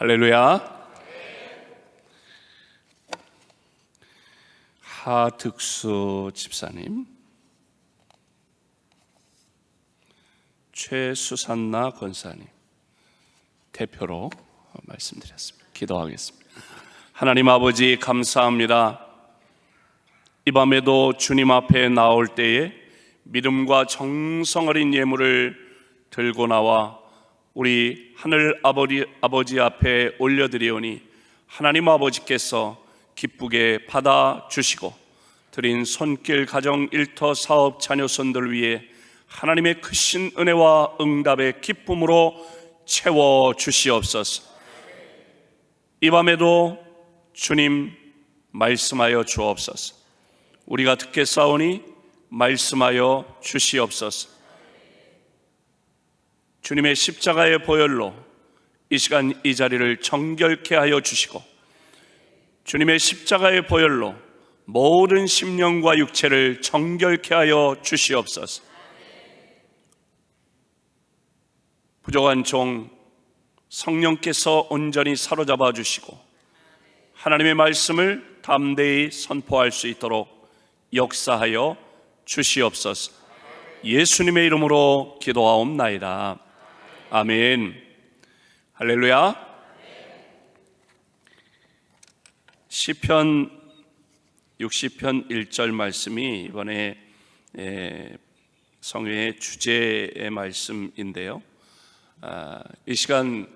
할렐루야. 하득수 집사님, 최수산나 권사님 대표로 말씀드렸습니다. 기도하겠습니다. 하나님 아버지, 감사합니다. 이 밤에도 주님 앞에 나올 때에 믿음과 정성 어린 예물을 들고 나와 우리 하늘 아버지 앞에 올려드리오니 하나님 아버지께서 기쁘게 받아주시고 드린 손길 가정 일터 사업 자녀손들 위해 하나님의 크신 은혜와 응답의 기쁨으로 채워주시옵소서. 이 밤에도 주님 말씀하여 주옵소서. 우리가 듣겠사오니 말씀하여 주시옵소서. 주님의 십자가의 보혈로 이 시간 이 자리를 정결케 하여 주시고 주님의 십자가의 보혈로 모든 심령과 육체를 정결케 하여 주시옵소서. 부족한 종 성령께서 온전히 사로잡아 주시고 하나님의 말씀을 담대히 선포할 수 있도록 역사하여 주시옵소서. 예수님의 이름으로 기도하옵나이다. 아멘. 할렐루야. 시편 60편 1절 말씀이 이번에 성회의 주제의 말씀인데요, 이 시간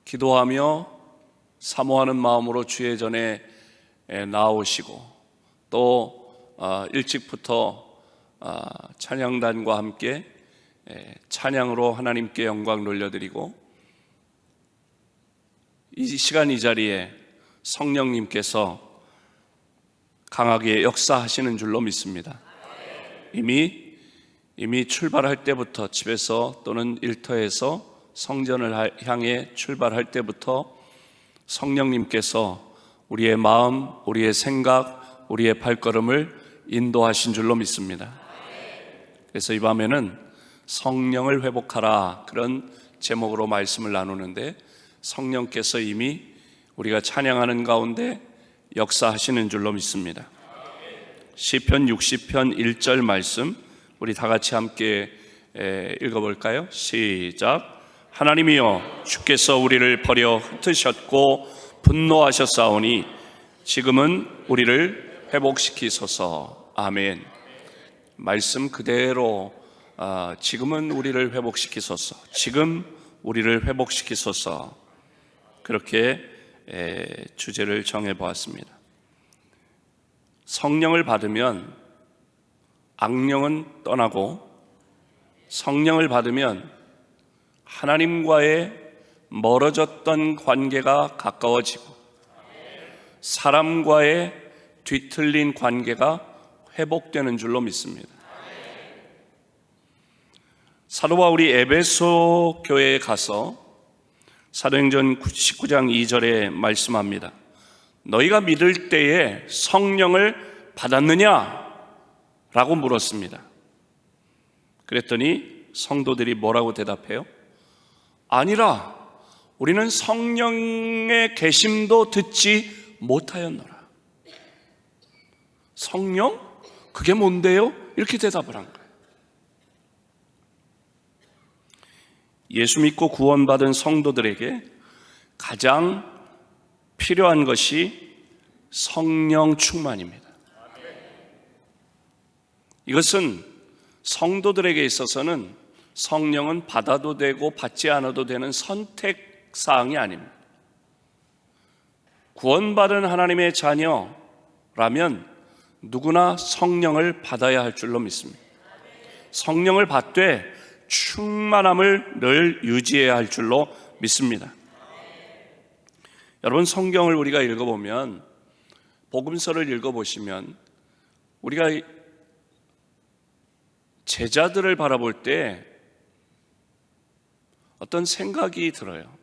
기도하며 사모하는 마음으로 주의 전에 나오시고 또 일찍부터 찬양단과 함께 찬양으로 하나님께 영광 돌려드리고 이 시간 이 자리에 성령님께서 강하게 역사하시는 줄로 믿습니다. 이미 출발할 때부터 집에서 또는 일터에서 성전을 향해 출발할 때부터 성령님께서 우리의 마음, 우리의 생각, 우리의 발걸음을 인도하신 줄로 믿습니다. 그래서 이 밤에는 성령을 회복하라, 그런 제목으로 말씀을 나누는데 성령께서 이미 우리가 찬양하는 가운데 역사하시는 줄로 믿습니다. 시편 60편 1절 말씀 우리 다 같이 함께 읽어볼까요? 시작. 하나님이여, 주께서 우리를 버려 흩으셨고 분노하셨사오니 지금은 우리를 회복시키소서. 아멘. 말씀 그대로 지금은 우리를 회복시키소서, 지금 우리를 회복시키소서, 그렇게 주제를 정해보았습니다. 성령을 받으면 악령은 떠나고 성령을 받으면 하나님과의 멀어졌던 관계가 가까워지고 사람과의 뒤틀린 관계가 회복되는 줄로 믿습니다. 사도 바울이 에베소 교회에 가서 사도행전 19장 2절에 말씀합니다. 너희가 믿을 때에 성령을 받았느냐? 라고 물었습니다. 그랬더니 성도들이 뭐라고 대답해요? 아니라 우리는 성령의 계심도 듣지 못하였노라. 성령? 그게 뭔데요? 이렇게 대답을 한 거예요. 예수 믿고 구원받은 성도들에게 가장 필요한 것이 성령 충만입니다. 이것은 성도들에게 있어서는 성령은 받아도 되고 받지 않아도 되는 선택사항이 아닙니다. 구원받은 하나님의 자녀라면 누구나 성령을 받아야 할 줄로 믿습니다. 성령을 받되 충만함을 늘 유지해야 할 줄로 믿습니다. 여러분, 성경을 우리가 읽어보면, 복음서를 읽어보시면 우리가 제자들을 바라볼 때 어떤 생각이 들어요.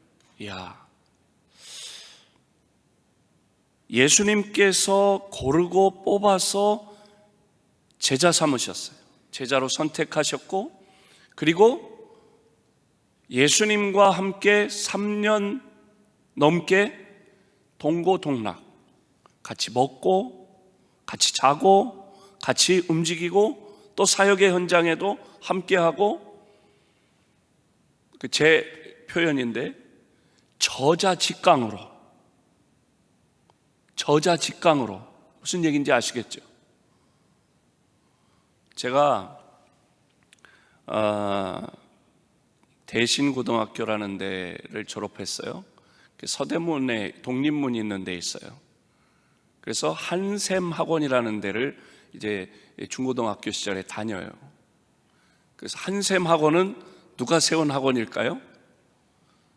예수님께서 고르고 뽑아서 제자 삼으셨어요. 제자로 선택하셨고, 그리고 예수님과 함께 3년 넘게 동고동락, 같이 먹고 같이 자고 같이 움직이고 또 사역의 현장에도 함께하고, 제 표현인데 저자직강으로 무슨 얘기인지 아시겠죠? 제가 대신고등학교라는 데를 졸업했어요. 서대문에 독립문이 있는 데 있어요. 그래서 한샘 학원이라는 데를 이제 중고등학교 시절에 다녀요. 그래서 한샘 학원은 누가 세운 학원일까요?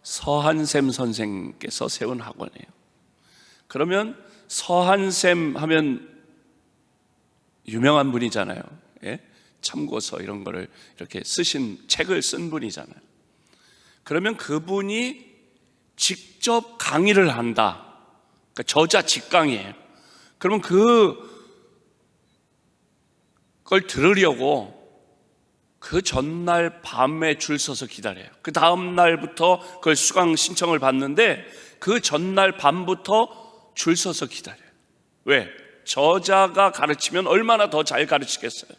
서한샘 선생께서 세운 학원이에요. 그러면 서한샘 하면 유명한 분이잖아요. 예? 참고서 이런 거를 이렇게 쓰신 책을 쓴 분이잖아요. 그러면 그분이 직접 강의를 한다. 그러니까 저자 직강이에요. 그러면 그걸 들으려고 그 전날 밤에 줄 서서 기다려요. 그 다음 날부터 그걸 수강 신청을 받는데 그 전날 밤부터 줄 서서 기다려요. 왜? 저자가 가르치면 얼마나 더 잘 가르치겠어요.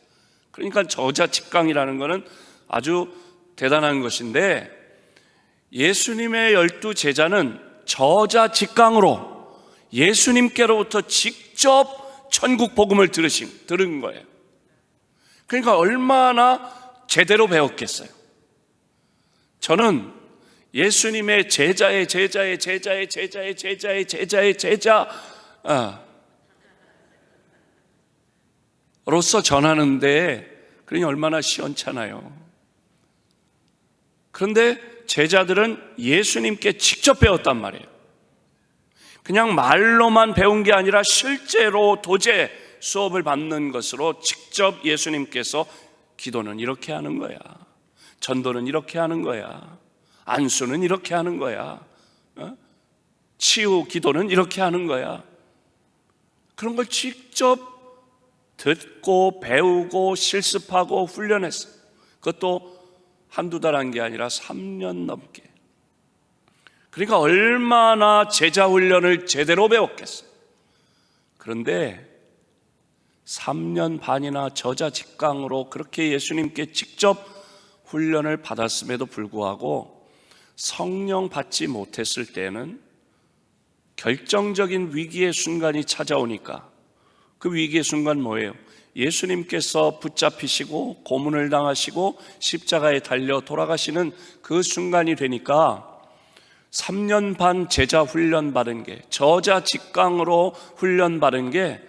그러니까 저자 직강이라는 것은 아주 대단한 것인데, 예수님의 12 제자는 저자 직강으로 예수님께로부터 직접 천국 복음을 들은 거예요. 그러니까 얼마나 제대로 배웠겠어요. 저는 예수님의 제자의 제자로서 전하는데 그러니 얼마나 시원찮아요. 그런데 제자들은 예수님께 직접 배웠단 말이에요. 그냥 말로만 배운 게 아니라 실제로 도제 수업을 받는 것으로 직접 예수님께서 기도는 이렇게 하는 거야, 전도는 이렇게 하는 거야, 안수는 이렇게 하는 거야, 치유 기도는 이렇게 하는 거야, 그런 걸 직접 듣고 배우고 실습하고 훈련했어요. 그것도 한두 달 한 게 아니라 3년 넘게. 그러니까 얼마나 제자 훈련을 제대로 배웠겠어요. 그런데 3년 반이나 저자 직강으로 그렇게 예수님께 직접 훈련을 받았음에도 불구하고 성령 받지 못했을 때는 결정적인 위기의 순간이 찾아오니까, 그 위기의 순간 뭐예요? 예수님께서 붙잡히시고 고문을 당하시고 십자가에 달려 돌아가시는 그 순간이 되니까 3년 반 제자 훈련 받은 게, 저자 직강으로 훈련 받은 게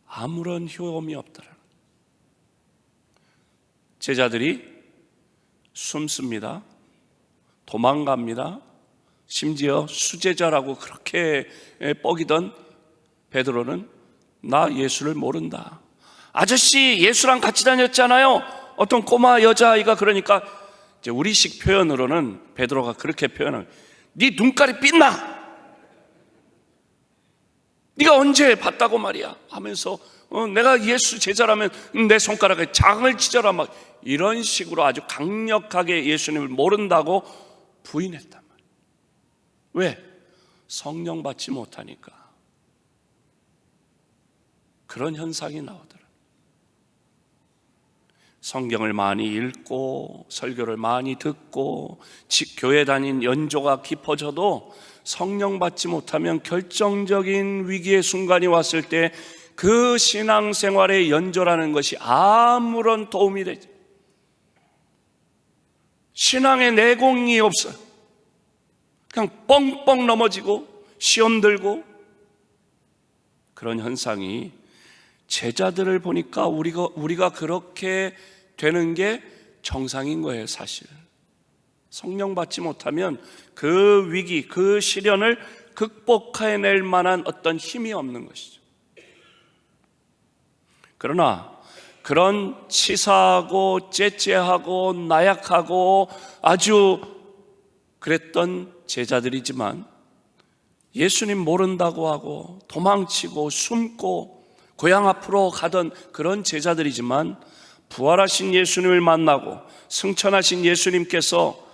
아무런 효험이 없더라. 제자들이 숨습니다. 도망갑니다. 심지어 수제자라고 그렇게 뻐기던 베드로는 나 예수를 모른다. 아저씨 예수랑 같이 다녔잖아요. 어떤 꼬마 여자아이가 그러니까 이제 우리식 표현으로는 베드로가 그렇게 표현을, 네 눈깔이 빛나, 네가 언제 봤다고 말이야 하면서 내가 예수 제자라면 내 손가락에 장을 치져라, 막 이런 식으로 아주 강력하게 예수님을 모른다고 부인했단 말이야. 왜? 성령 받지 못하니까. 그런 현상이 나오더라. 성경을 많이 읽고 설교를 많이 듣고 교회 다닌 연조가 깊어져도 성령 받지 못하면 결정적인 위기의 순간이 왔을 때 그 신앙생활의 연조라는 것이 아무런 도움이 되지, 신앙의 내공이 없어요. 그냥 뻥뻥 넘어지고 시험 들고, 그런 현상이 제자들을 보니까 우리가 그렇게 되는 게 정상인 거예요. 사실 성령 받지 못하면 그 위기, 그 시련을 극복해낼 만한 어떤 힘이 없는 것이죠. 그러나 그런 치사하고 째째하고 나약하고 아주 그랬던 제자들이지만, 예수님 모른다고 하고 도망치고 숨고 고향 앞으로 가던 그런 제자들이지만, 부활하신 예수님을 만나고 승천하신 예수님께서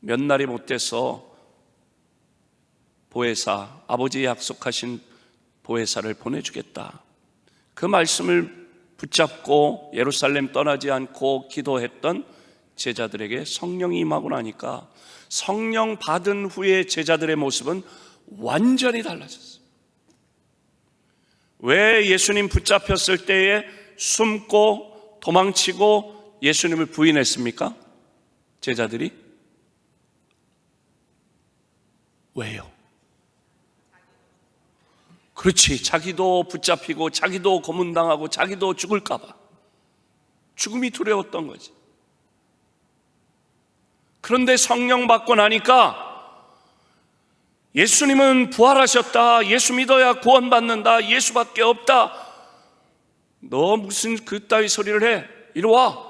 몇 날이 못 돼서 보혜사, 아버지 약속하신 보혜사를 보내주겠다. 그 말씀을 붙잡고 예루살렘 떠나지 않고 기도했던 제자들에게 성령이 임하고 나니까 성령 받은 후에 제자들의 모습은 완전히 달라졌어요. 왜 예수님 붙잡혔을 때에 숨고 도망치고 예수님을 부인했습니까? 제자들이? 왜요? 그렇지, 자기도 붙잡히고 자기도 고문당하고 자기도 죽을까 봐 죽음이 두려웠던 거지. 그런데 성령 받고 나니까 예수님은 부활하셨다, 예수 믿어야 구원받는다, 예수밖에 없다, 너 무슨 그따위 소리를 해, 이리 와.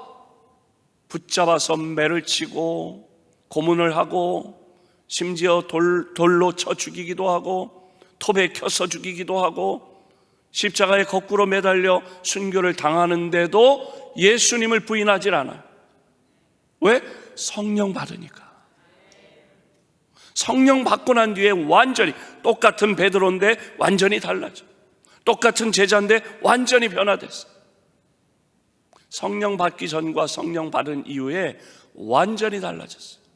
붙잡아서 매를 치고 고문을 하고 심지어 돌로 쳐 죽이기도 하고 톱에 켜서 죽이기도 하고 십자가에 거꾸로 매달려 순교를 당하는데도 예수님을 부인하질 않아요. 왜? 성령 받으니까. 성령 받고 난 뒤에 완전히 똑같은 베드로인데 완전히 달라져. 똑같은 제자인데 완전히 변화됐어. 성령 받기 전과 성령 받은 이후에 완전히 달라졌어요.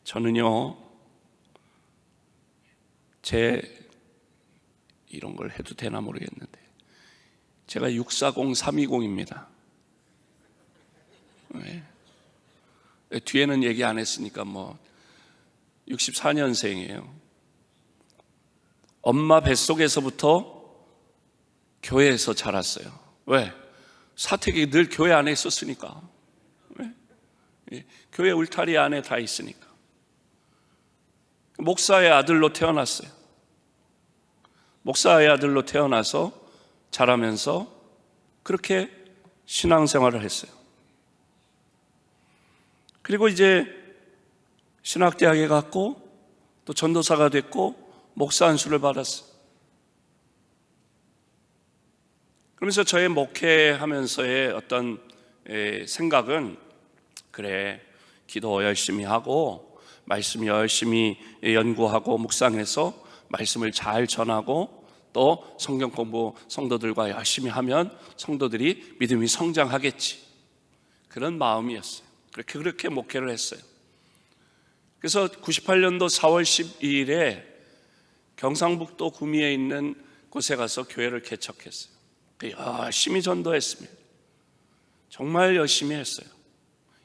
저는요, 이런 걸 해도 되나 모르겠는데 제가 640320입니다. 네. 뒤에는 얘기 안 했으니까 64년생이에요. 엄마 뱃속에서부터 교회에서 자랐어요. 왜? 사택이 늘 교회 안에 있었으니까. 왜? 교회 울타리 안에 다 있으니까. 목사의 아들로 태어났어요. 목사의 아들로 태어나서 자라면서 그렇게 신앙생활을 했어요. 그리고 이제 신학대학에 갔고 또 전도사가 됐고 목사 안수를 받았어요. 그러면서 저의 목회하면서의 어떤 생각은, 그래, 기도 열심히 하고 말씀 열심히 연구하고 묵상해서 말씀을 잘 전하고 또 성경 공부 성도들과 열심히 하면 성도들이 믿음이 성장하겠지, 그런 마음이었어요. 그렇게 목회를 했어요. 그래서 98년도 4월 12일에 경상북도 구미에 있는 곳에 가서 교회를 개척했어요. 열심히 전도했습니다. 정말 열심히 했어요.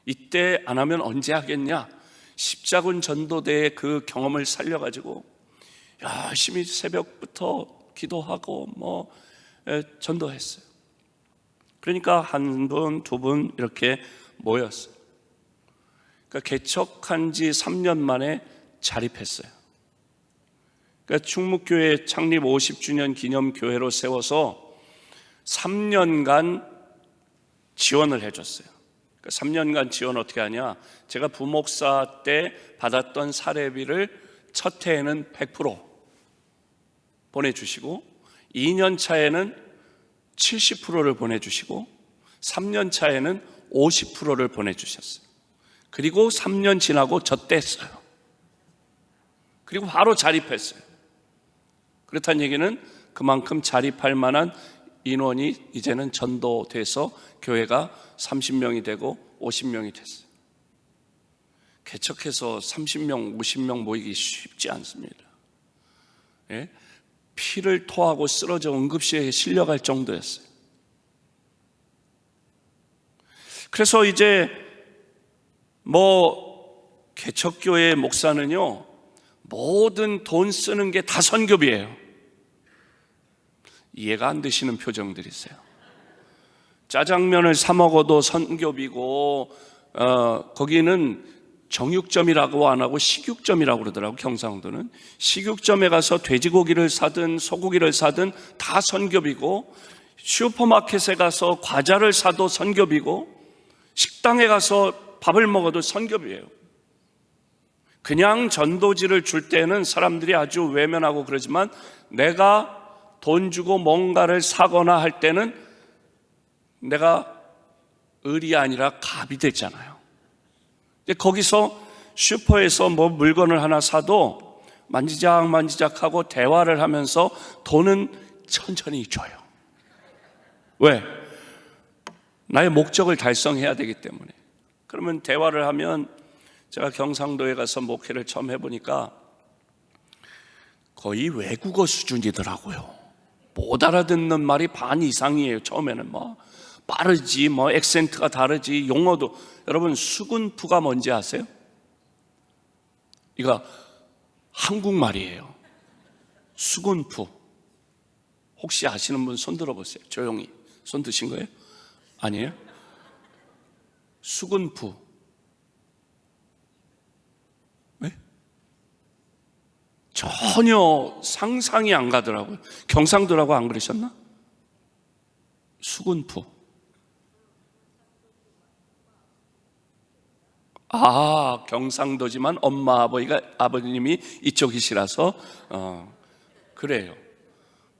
이때 안 하면 언제 하겠냐, 십자군 전도대의 그 경험을 살려가지고 열심히 새벽부터 기도하고 전도했어요. 그러니까 한 분, 두 분 이렇게 모였어요. 그러니까 개척한 지 3년 만에 자립했어요. 그러니까 충무교회 창립 50주년 기념교회로 세워서 3년간 지원을 해줬어요. 그러니까 3년간 지원 어떻게 하냐, 제가 부목사 때 받았던 사례비를 첫 해에는 100% 보내주시고 2년 차에는 70%를 보내주시고 3년 차에는 50%를 보내주셨어요. 그리고 3년 지나고 저 뗐어요. 그리고 바로 자립했어요. 그렇다는 얘기는 그만큼 자립할 만한 인원이 이제는 전도돼서 교회가 30명이 되고 50명이 됐어요. 개척해서 30명, 50명 모이기 쉽지 않습니다. 예? 피를 토하고 쓰러져 응급실에 실려갈 정도였어요. 그래서 이제 개척교회 목사는요, 모든 돈 쓰는 게 다 선교비예요. 이해가 안 되시는 표정들이세요. 짜장면을 사 먹어도 선교비고, 거기는 정육점이라고 안 하고 식육점이라고 그러더라고. 경상도는 식육점에 가서 돼지고기를 사든 소고기를 사든 다 선교비고, 슈퍼마켓에 가서 과자를 사도 선교비고, 식당에 가서 밥을 먹어도 선교비예요. 그냥 전도지를 줄 때는 사람들이 아주 외면하고 그러지만 내가 돈 주고 뭔가를 사거나 할 때는 내가 을이 아니라 갑이 됐잖아요. 거기서 슈퍼에서 뭐 물건을 하나 사도 만지작 하고 대화를 하면서 돈은 천천히 줘요. 왜? 나의 목적을 달성해야 되기 때문에. 그러면 대화를 하면, 제가 경상도에 가서 목회를 처음 해보니까 거의 외국어 수준이더라고요. 못 알아듣는 말이 반 이상이에요. 처음에는 뭐 빠르지, 뭐 액센트가 다르지, 용어도. 여러분, 수군푸가 뭔지 아세요? 이거 한국말이에요. 수군푸. 혹시 아시는 분 손 들어보세요. 조용히. 손 드신 거예요? 아니에요? 수군푸. 네? 전혀 상상이 안 가더라고요. 경상도라고 안 그러셨나? 수군푸. 경상도지만 엄마 아버님이 이쪽이시라서 그래요.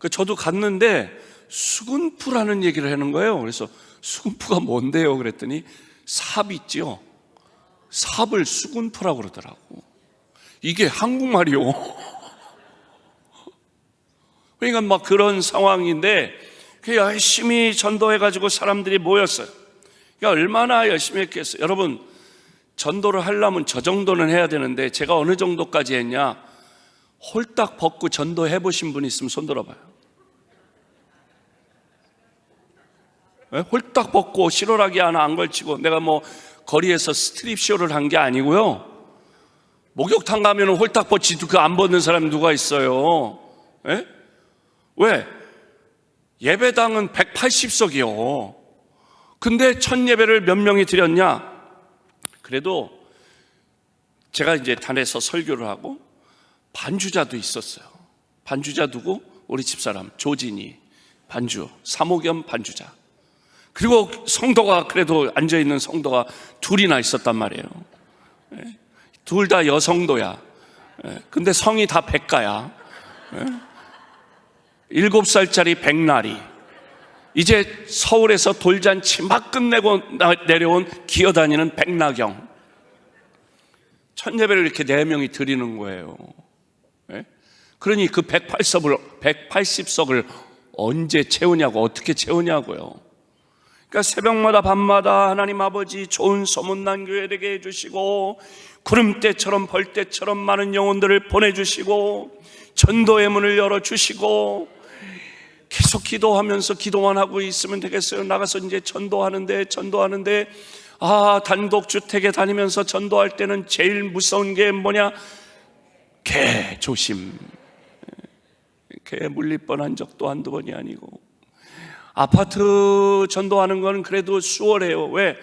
저도 갔는데 수군푸라는 얘기를 하는 거예요. 그래서 수군푸가 뭔데요? 그랬더니 삽 있지요. 삽을 수군푸라고 그러더라고. 이게 한국말이요. 그러니까 막 그런 상황인데 열심히 전도해가지고 사람들이 모였어요. 그러니까 얼마나 열심히 했겠어요. 여러분, 전도를 하려면 저 정도는 해야 되는데 제가 어느 정도까지 했냐? 홀딱 벗고 전도해 보신 분 있으면 손 들어봐요. 네? 홀딱 벗고 실오라기 하나 안 걸치고, 내가 뭐 거리에서 스트립쇼를 한 게 아니고요. 목욕탕 가면 홀딱 벗지도 그 안 벗는 사람이 누가 있어요? 네? 왜? 예배당은 180석이요. 근데 첫 예배를 몇 명이 드렸냐? 그래도 제가 이제 단에서 설교를 하고 반주자도 있었어요. 반주자 누구? 우리 집사람 조진이 반주, 사모겸 반주자. 그리고 성도가, 그래도 앉아있는 성도가 둘이나 있었단 말이에요. 둘 다 여성도야. 근데 성이 다 백가야. 7살짜리 백날이. 이제 서울에서 돌잔치 막 끝내고 내려온 기어다니는 백나경. 첫 예배를 이렇게 4명이 드리는 거예요. 그러니 그 180석을 언제 채우냐고, 어떻게 채우냐고요. 그러니까 새벽마다 밤마다 하나님 아버지 좋은 소문난 교회 되게 해주시고, 구름대처럼 벌떼처럼 많은 영혼들을 보내주시고, 전도의 문을 열어주시고, 계속 기도하면서 기도만 하고 있으면 되겠어요? 나가서 이제 전도하는데 단독주택에 다니면서 전도할 때는 제일 무서운 게 뭐냐? 개 조심. 개 물릴 뻔한 적도 한두 번이 아니고, 아파트 전도하는 건 그래도 수월해요. 왜?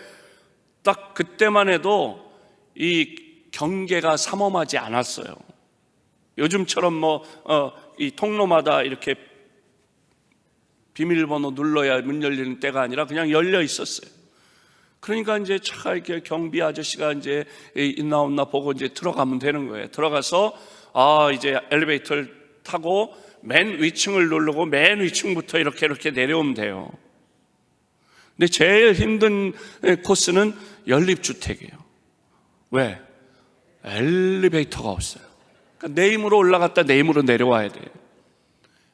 딱 그때만 해도 이 경계가 삼엄하지 않았어요. 요즘처럼 이 통로마다 이렇게 비밀번호 눌러야 문 열리는 때가 아니라 그냥 열려 있었어요. 그러니까 이제 차 이렇게 경비 아저씨가 이제 있나 없나 보고 이제 들어가면 되는 거예요. 들어가서 이제 엘리베이터를 타고 맨 위층을 누르고 맨 위층부터 이렇게 내려오면 돼요. 근데 제일 힘든 코스는 연립주택이에요. 왜? 엘리베이터가 없어요. 그러니까 내 힘으로 올라갔다 내 힘으로 내려와야 돼요.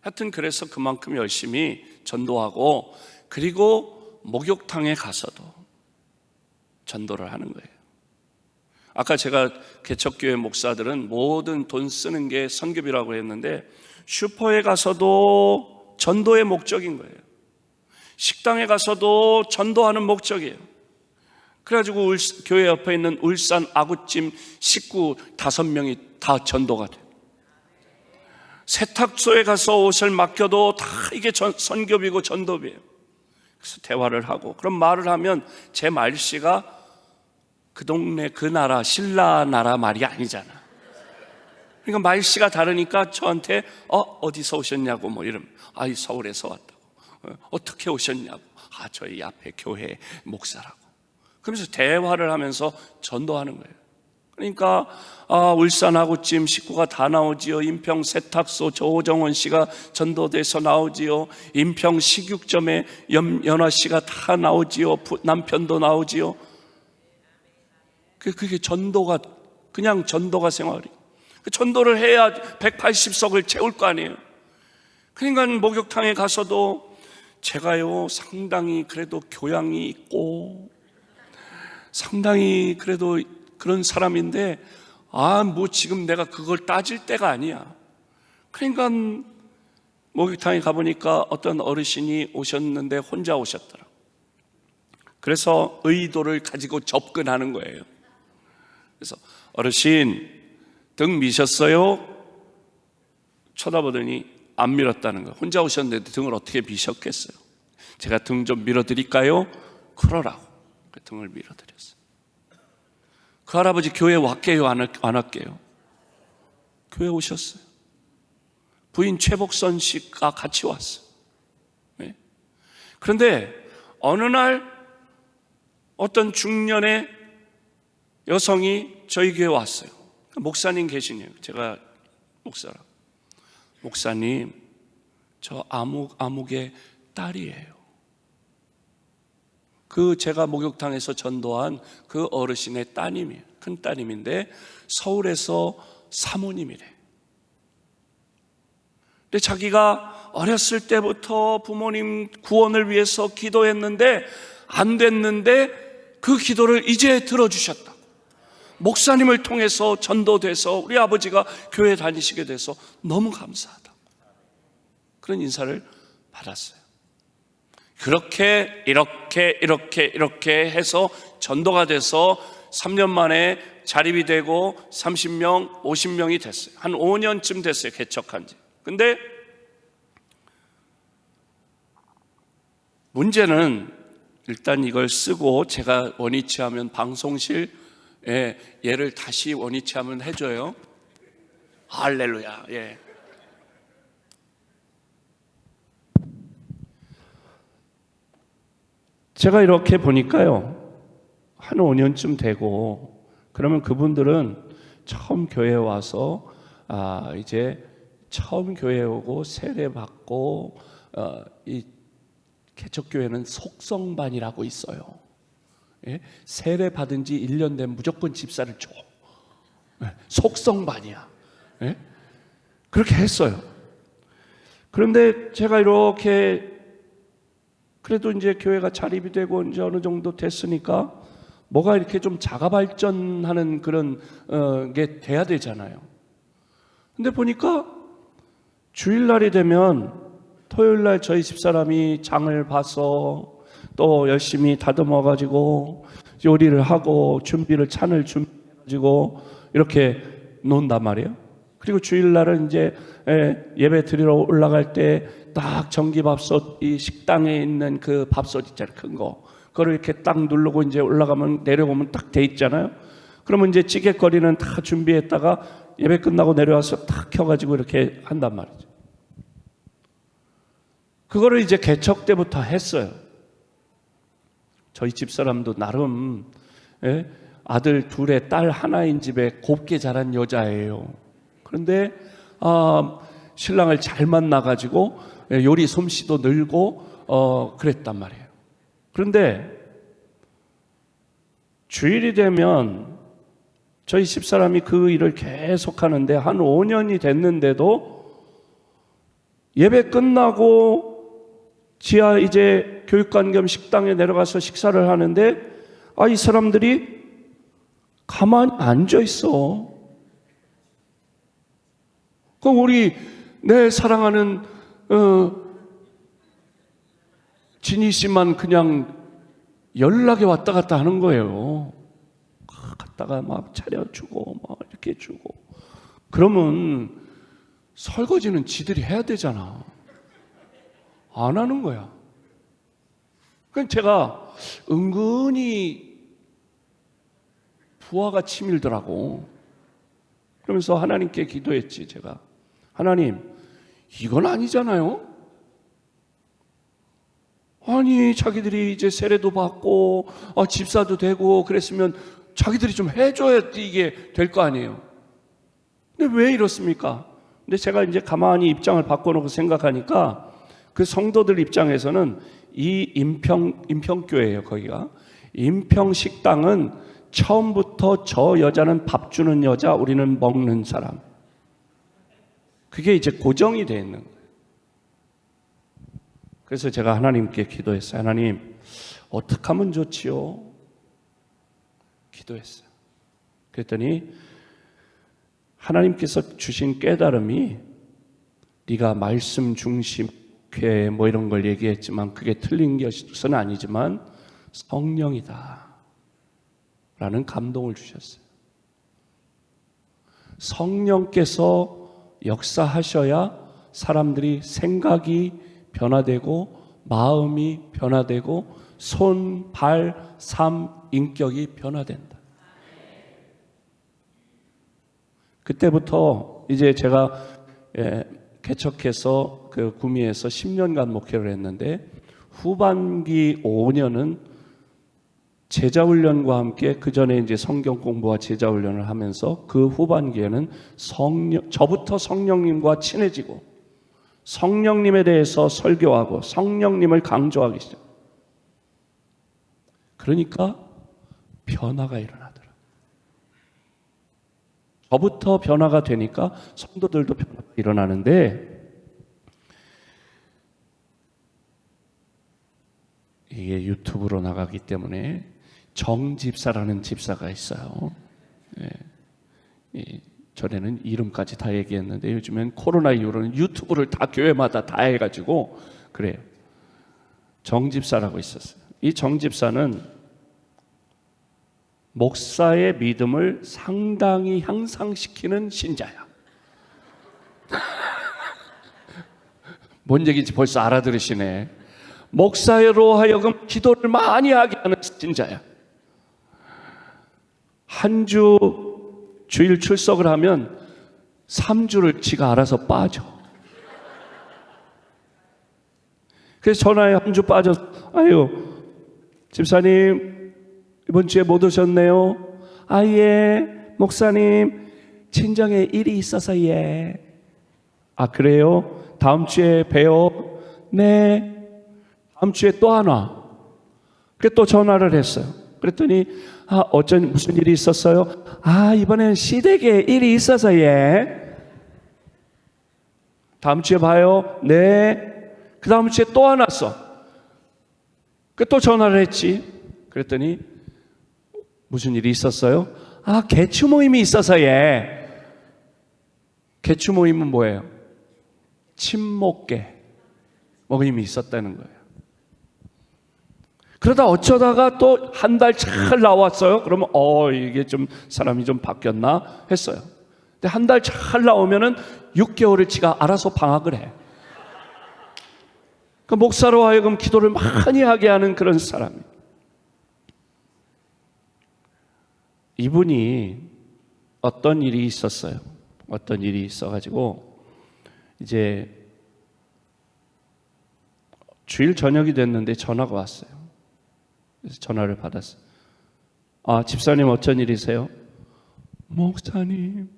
하여튼 그래서 그만큼 열심히 전도하고, 그리고 목욕탕에 가서도 전도를 하는 거예요. 아까 제가 개척교회 목사들은 모든 돈 쓰는 게 선교비라고 했는데, 슈퍼에 가서도 전도의 목적인 거예요. 식당에 가서도 전도하는 목적이에요. 그래가지고 교회 옆에 있는 울산 아구찜 식구 5명이 다 전도가 돼요. 세탁소에 가서 옷을 맡겨도 다 이게 선교비고 전도비예요. 그래서 대화를 하고, 그럼 말을 하면 제 말씨가 그 동네 그 나라 신라 나라 말이 아니잖아. 그러니까 말씨가 다르니까 저한테 어디서 오셨냐고 뭐 이러면 서울에서 왔다고. 어떻게 오셨냐고. 저희 앞에 교회 목사라고. 그러면서 대화를 하면서 전도하는 거예요. 그러니까 울산 아구찜 식구가 다 나오지요. 인평 세탁소 조정원 씨가 전도돼서 나오지요. 인평 식육점에 연화 씨가 다 나오지요. 남편도 나오지요. 그게 전도가, 그냥 전도가 생활이. 전도를 해야 180석을 채울 거 아니에요. 그러니까 목욕탕에 가서도 제가요 상당히 그래도 교양이 있고 상당히 그래도 그런 사람인데 뭐 지금 내가 그걸 따질 때가 아니야. 그러니까 목욕탕에 가보니까 어떤 어르신이 오셨는데 혼자 오셨더라. 그래서 의도를 가지고 접근하는 거예요. 그래서 어르신 등 미셨어요? 쳐다보더니 안 밀었다는 거예요. 혼자 오셨는데 등을 어떻게 미셨겠어요? 제가 등 좀 밀어드릴까요? 그러라고 등을 밀어드렸어요. 그 할아버지 교회 왔게요? 안 왔게요? 교회 오셨어요. 부인 최복선 씨가 같이 왔어요. 네? 그런데 어느 날 어떤 중년의 여성이 저희 교회에 왔어요. 목사님 계시네요. 제가 목사라. 목사님, 저 아묵의 딸이에요. 제가 목욕탕에서 전도한 그 어르신의 따님이에요. 큰 따님인데 서울에서 사모님이래. 근데 자기가 어렸을 때부터 부모님 구원을 위해서 기도했는데 안 됐는데 그 기도를 이제 들어주셨다. 목사님을 통해서 전도돼서 우리 아버지가 교회 다니시게 돼서 너무 감사하다. 그런 인사를 받았어요. 그렇게 이렇게 해서 전도가 돼서 3년 만에 자립이 되고 30명, 50명이 됐어요. 한 5년쯤 됐어요, 개척한 지. 근데 문제는 일단 이걸 쓰고 제가 원위치 하면 방송실 얘를 다시 원위치 하면 해줘요. 할렐루야. 예. 제가 이렇게 보니까요, 한 5년쯤 되고 그러면 그분들은 처음 교회에 와서 이제 처음 교회에 오고 세례 받고 이 개척교회는 속성반이라고 있어요. 예? 세례 받은 지 1년 되면 무조건 집사를 줘. 예? 속성반이야. 예? 그렇게 했어요. 그런데 제가 이렇게 그래도 이제 교회가 자립이 되고 이제 어느 정도 됐으니까 뭐가 이렇게 좀 자가 발전하는 그런 게 돼야 되잖아요. 근데 보니까 주일날이 되면 토요일날 저희 집사람이 장을 봐서 또 열심히 다듬어 가지고 요리를 하고 찬을 준비해가지고 이렇게 놓는단 말이에요. 그리고 주일날은 이제 예배 드리러 올라갈 때 딱 전기밥솥, 이 식당에 있는 그 밥솥 있잖아요, 큰 거. 그걸 이렇게 딱 누르고 이제 올라가면 내려오면 딱 돼 있잖아요. 그러면 이제 찌개거리는 다 준비했다가 예배 끝나고 내려와서 딱 켜가지고 이렇게 한단 말이죠. 그거를 이제 개척 때부터 했어요. 저희 집사람도 나름 아들 둘에 딸 하나인 집에 곱게 자란 여자예요. 그런데 신랑을 잘 만나가지고 요리 솜씨도 늘고 그랬단 말이에요. 그런데 주일이 되면 저희 집사람이 그 일을 계속 하는데 한 5년이 됐는데도 예배 끝나고 지하 이제 교육관 겸 식당에 내려가서 식사를 하는데 이 사람들이 가만히 앉아 있어. 그럼 내 사랑하는 진희 씨만 그냥 연락에 왔다 갔다 하는 거예요. 갔다가 막 차려주고 막 이렇게 주고. 그러면 설거지는 지들이 해야 되잖아. 안 하는 거야. 그러니까 제가 은근히 부하가 치밀더라고. 그러면서 하나님께 기도했지. 제가 하나님, 이건 아니잖아요. 아니 자기들이 이제 세례도 받고 집사도 되고 그랬으면 자기들이 좀 해줘야 이게 될 거 아니에요. 근데 왜 이렇습니까? 근데 제가 이제 가만히 입장을 바꿔놓고 생각하니까 그 성도들 입장에서는 이 인평교회예요. 거기가 인평식당은 처음부터 저 여자는 밥 주는 여자, 우리는 먹는 사람. 그게 이제 고정이 되어 있는 거예요. 그래서 제가 하나님께 기도했어요. 하나님, 어떻게 하면 좋지요? 기도했어요. 그랬더니 하나님께서 주신 깨달음이, 네가 말씀 중심 교회 뭐 이런 걸 얘기했지만 그게 틀린 것은 아니지만 성령이다 라는 감동을 주셨어요. 성령께서 역사하셔야 사람들이 생각이 변화되고 마음이 변화되고 손, 발, 삶, 인격이 변화된다. 그때부터 이제 제가 개척해서 그 구미에서 10년간 목회를 했는데, 후반기 5년은 제자훈련과 함께, 그 전에 이제 성경 공부와 제자훈련을 하면서 그 후반기에는 저부터 성령님과 친해지고 성령님에 대해서 설교하고 성령님을 강조하기 시작. 그러니까 변화가 일어나더라. 저부터 변화가 되니까 성도들도 변화가 일어나는데, 이게 유튜브로 나가기 때문에 정집사라는 집사가 있어요. 전에는 이름까지 다 얘기했는데 요즘엔 코로나 이후로는 유튜브를 다 교회마다 다 해가지고 그래요. 정집사라고 있었어요. 이 정집사는 목사의 믿음을 상당히 향상시키는 신자야. 뭔 얘기인지 벌써 알아들으시네. 목사로 하여금 기도를 많이 하게 하는 신자야. 한 주 주일 출석을 하면 3주를 지가 알아서 빠져. 그래서 전화에 한 주 빠져서, 아유, 집사님 이번 주에 못 오셨네요. 아, 예, 목사님 친정에 일이 있어서 예. 아, 그래요? 다음 주에 봬요. 네. 다음 주에 또 안 와. 그래 또 전화를 했어요. 그랬더니 어쩐 무슨 일이 있었어요? 아, 이번엔 시댁에 일이 있어서 예. 다음 주에 봐요. 네. 그 다음 주에 또 안 왔어. 그래 또 전화를 했지. 그랬더니 무슨 일이 있었어요? 아, 개추 모임이 있어서 예. 개추 모임은 뭐예요? 친목계 모임이 있었다는 거예요. 그러다 어쩌다가 또 한 달 잘 나왔어요. 그러면 이게 좀 사람이 좀 바뀌었나 했어요. 근데 한 달 잘 나오면은 6개월을 지가 알아서 방학을 해. 그 목사로 하여금 기도를 많이 하게 하는 그런 사람이. 이분이 어떤 일이 있었어요. 어떤 일이 있어가지고 이제 주일 저녁이 됐는데 전화가 왔어요. 그래서 전화를 받았어요. 아, 집사님 어쩐 일이세요? 목사님,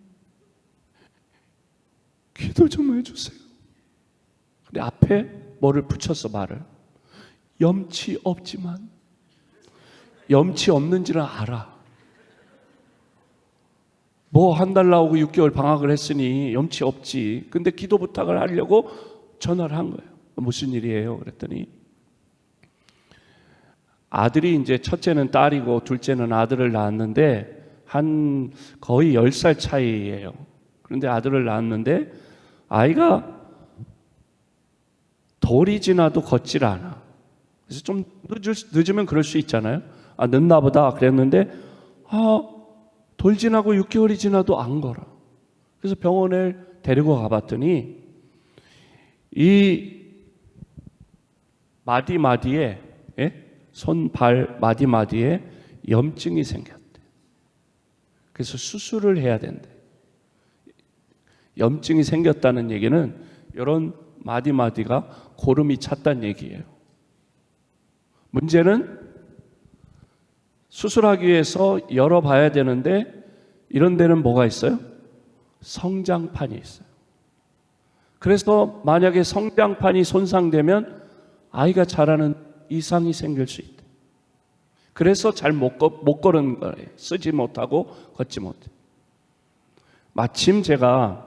기도 좀 해주세요. 근데 앞에 뭐를 붙였어, 말을. 염치 없지만, 염치 없는지는 알아. 뭐 한 달 나오고 6개월 방학을 했으니 염치 없지. 근데 기도 부탁을 하려고 전화를 한 거예요. 무슨 일이에요? 그랬더니 아들이 이제 첫째는 딸이고 둘째는 아들을 낳았는데 한 거의 10살 차이예요. 그런데 아들을 낳았는데 아이가 돌이 지나도 걷질 않아. 그래서 좀 늦으면 그럴 수 있잖아요. 아, 늦나 보다 그랬는데 돌 지나고 6개월이 지나도 안 걸어. 그래서 병원에 데리고 가봤더니 이 마디마디에 손, 발, 마디마디에 염증이 생겼대. 그래서 수술을 해야 된대. 염증이 생겼다는 얘기는 이런 마디마디가 고름이 찼다는 얘기예요. 문제는 수술하기 위해서 열어봐야 되는데 이런 데는 뭐가 있어요? 성장판이 있어요. 그래서 만약에 성장판이 손상되면 아이가 자라는 이상이 생길 수 있다. 그래서 잘 못 걸은 거예요. 쓰지 못하고 걷지 못해. 마침 제가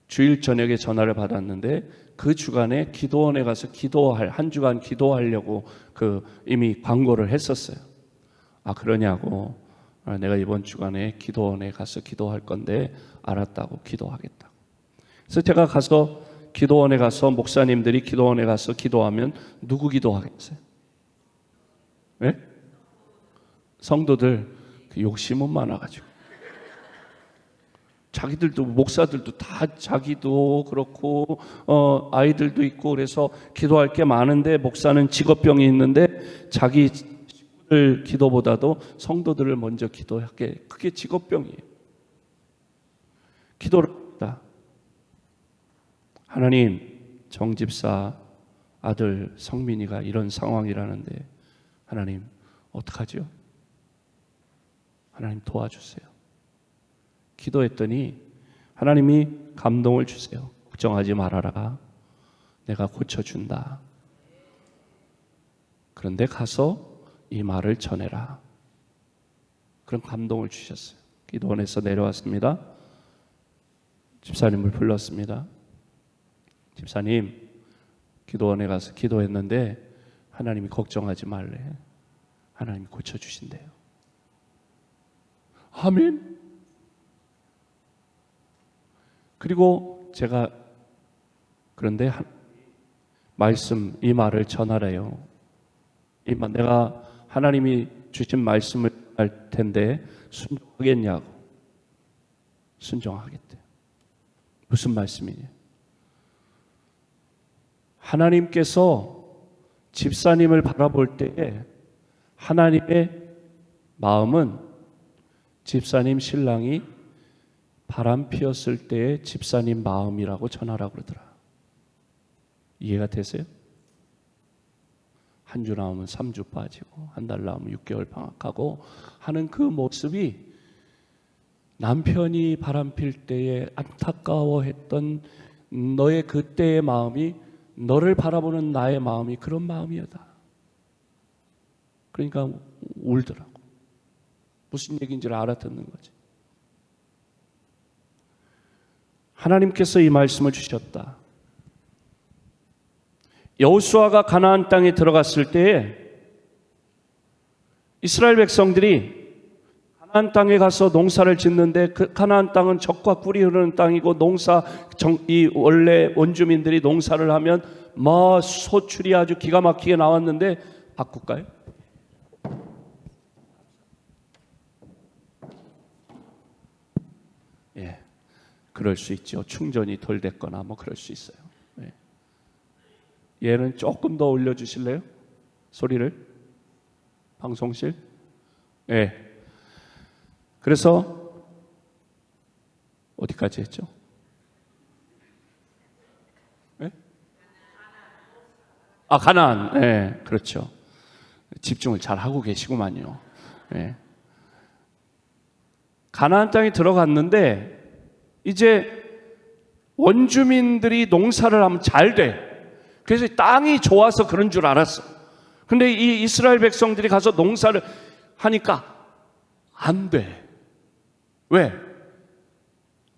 주일 저녁에 전화를 받았는데 그 주간에 기도원에 가서 한 주간 기도하려고 이미 광고를 했었어요. 아, 그러냐고. 내가 이번 주간에 기도원에 가서 기도할 건데 알았다고, 기도하겠다고. 그래서 제가 가서 기도원에 가서, 목사님들이 기도원에 가서 기도하면 누구 기도하겠어요? 네? 성도들 욕심은 많아가지고 자기들도, 목사들도 다 자기도 그렇고 아이들도 있고 그래서 기도할 게 많은데, 목사는 직업병이 있는데 자기 식구들 기도보다도 성도들을 먼저 기도하게, 그게 직업병이에요. 기도를 합니다. 하나님, 정집사 아들 성민이가 이런 상황이라는데 하나님 어떡하죠? 하나님 도와주세요. 기도했더니 하나님이 감동을 주세요. 걱정하지 말아라. 내가 고쳐준다. 그런데 가서 이 말을 전해라. 그런 감동을 주셨어요. 기도원에서 내려왔습니다. 집사님을 불렀습니다. 집사님, 기도원에 가서 기도했는데 하나님이 걱정하지 말래. 하나님이 고쳐주신대요. 아멘. 그리고 제가 그런데 말씀, 이 말을 전하래요. 내가 하나님이 주신 말씀을 할 텐데 순종하겠냐고. 순종하겠대요. 무슨 말씀이냐? 하나님께서 집사님을 바라볼 때에 하나님의 마음은 집사님 신랑이 바람 피었을 때의 집사님 마음이라고 전하라고 그러더라. 이해가 되세요? 한 주 나오면 3주 빠지고 한 달 나오면 6개월 방학하고 하는 그 모습이 남편이 바람 필 때에 안타까워했던 너의 그때의 마음이, 너를 바라보는 나의 마음이 그런 마음이었다. 그러니까 울더라고. 무슨 얘기인지를 알아듣는 거지. 하나님께서 이 말씀을 주셨다. 여호수아가 가나안 땅에 들어갔을 때에 이스라엘 백성들이 가나안 땅에 가서 농사를 짓는데, 그 가나안 땅은 젖과 꿀이 흐르는 땅이고 이 원래 원주민들이 농사를 하면 소출이 아주 기가 막히게 나왔는데, 바꿀까요? 예, 그럴 수 있죠. 충전이 덜 됐거나 그럴 수 있어요. 예. 얘는 조금 더 올려주실래요? 소리를? 방송실? 예. 그래서 어디까지 했죠? 예? 가나안. 예, 그렇죠. 집중을 잘 하고 계시구만요. 예. 가나안 땅에 들어갔는데 이제 원주민들이 농사를 하면 잘 돼. 그래서 땅이 좋아서 그런 줄 알았어. 근데 이 이스라엘 백성들이 가서 농사를 하니까 안 돼. 왜?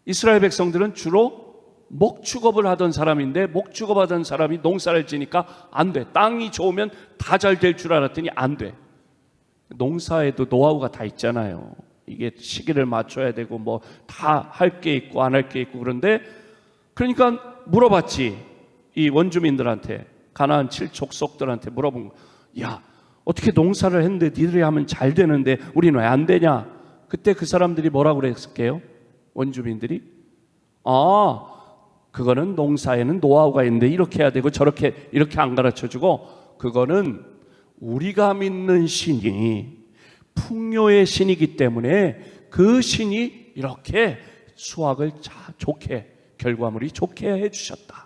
이스라엘 백성들은 주로 목축업을 하던 사람인데, 목축업 하던 사람이 농사를 지니까 안 돼. 땅이 좋으면 다 잘 될 줄 알았더니 안 돼. 농사에도 노하우가 다 있잖아요. 이게 시기를 맞춰야 되고 다 할 게 있고 안 할 게 있고. 그런데 그러니까 물어봤지. 이 원주민들한테, 가나안 7족속들한테 물어본 거. 야, 어떻게 농사를 했는데 니들이 하면 잘 되는데 우리는 왜 안 되냐? 그때 그 사람들이 뭐라고 그랬을게요? 원주민들이? 그거는 농사에는 노하우가 있는데 이렇게 해야 되고 저렇게, 이렇게 안 가르쳐주고, 그거는 우리가 믿는 신이 풍요의 신이기 때문에 그 신이 이렇게 수확을 좋게, 결과물이 좋게 해주셨다.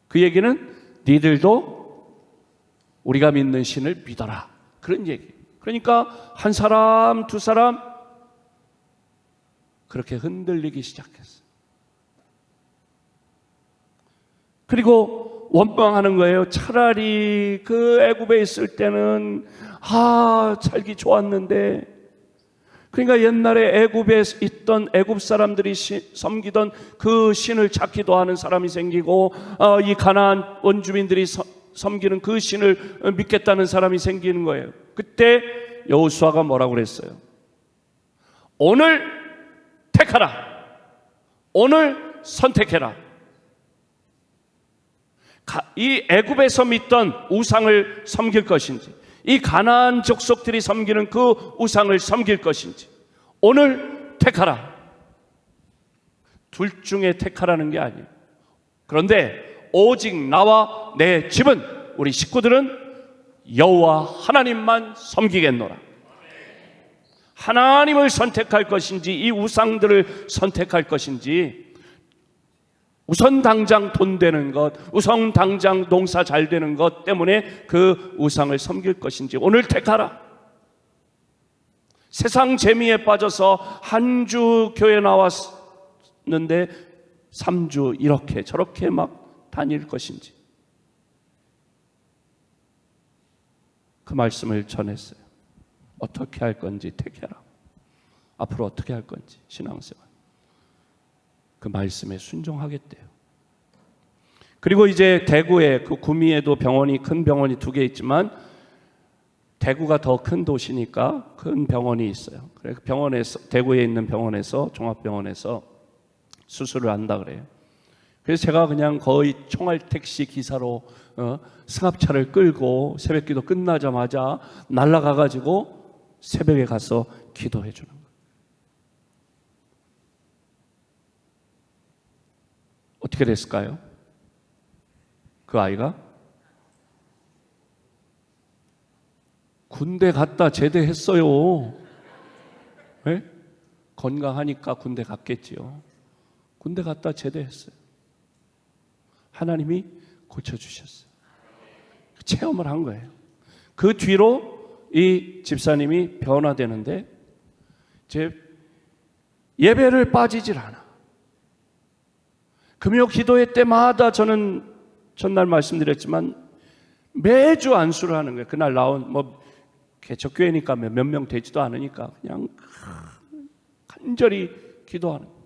그 얘기는 니들도 우리가 믿는 신을 믿어라, 그런 얘기. 그러니까 한 사람, 두 사람 그렇게 흔들리기 시작했어요. 그리고 원망하는 거예요. 차라리 그 애굽에 있을 때는 살기 좋았는데, 그러니까 옛날에 애굽에 있던 애굽 사람들이 섬기던 그 신을 찾기도 하는 사람이 생기고, 이 가나안 원주민들이 섬기는 그 신을 믿겠다는 사람이 생기는 거예요. 그때 여호수아가 뭐라고 그랬어요? 오늘 택하라. 오늘 선택해라. 이 애굽에서 믿던 우상을 섬길 것인지, 이 가나안 족속들이 섬기는 그 우상을 섬길 것인지 오늘 택하라. 둘 중에 택하라는 게 아니에요. 그런데 오직 나와 내 집은, 우리 식구들은 여호와 하나님만 섬기겠노라. 하나님을 선택할 것인지 이 우상들을 선택할 것인지, 우선 당장 돈 되는 것, 우선 당장 농사 잘 되는 것 때문에 그 우상을 섬길 것인지 오늘 택하라. 세상 재미에 빠져서 한 주 교회 나왔는데 3주 이렇게 저렇게 막 다닐 것인지, 그 말씀을 전했어요. 어떻게 할 건지 택해라. 앞으로 어떻게 할 건지 신앙생활, 그 말씀에 순종하겠대요. 그리고 이제 대구에, 그 구미에도 병원이, 큰 병원이 2개 있지만 대구가 더 큰 도시니까 큰 병원이 있어요. 그래서 병원에서, 대구에 있는 병원에서, 종합병원에서 수술을 한다 그래요. 그래서 제가 그냥 거의 총알 택시 기사로 승합차를 끌고 새벽기도 끝나자마자 날아가가지고 새벽에 가서 기도해 주는 거예요. 어떻게 됐을까요? 그 아이가 군대 갔다 제대했어요. 네? 건강하니까 군대 갔겠지요. 군대 갔다 제대했어요. 하나님이 고쳐주셨어요. 체험을 한 거예요. 그 뒤로 이 집사님이 변화되는데, 제 예배를 빠지질 않아. 금요 기도회 때마다 저는 전날 말씀드렸지만 매주 안수를 하는 거예요. 그날 나온 개척교회니까 몇 명 되지도 않으니까 그냥 간절히 기도하는 거예요.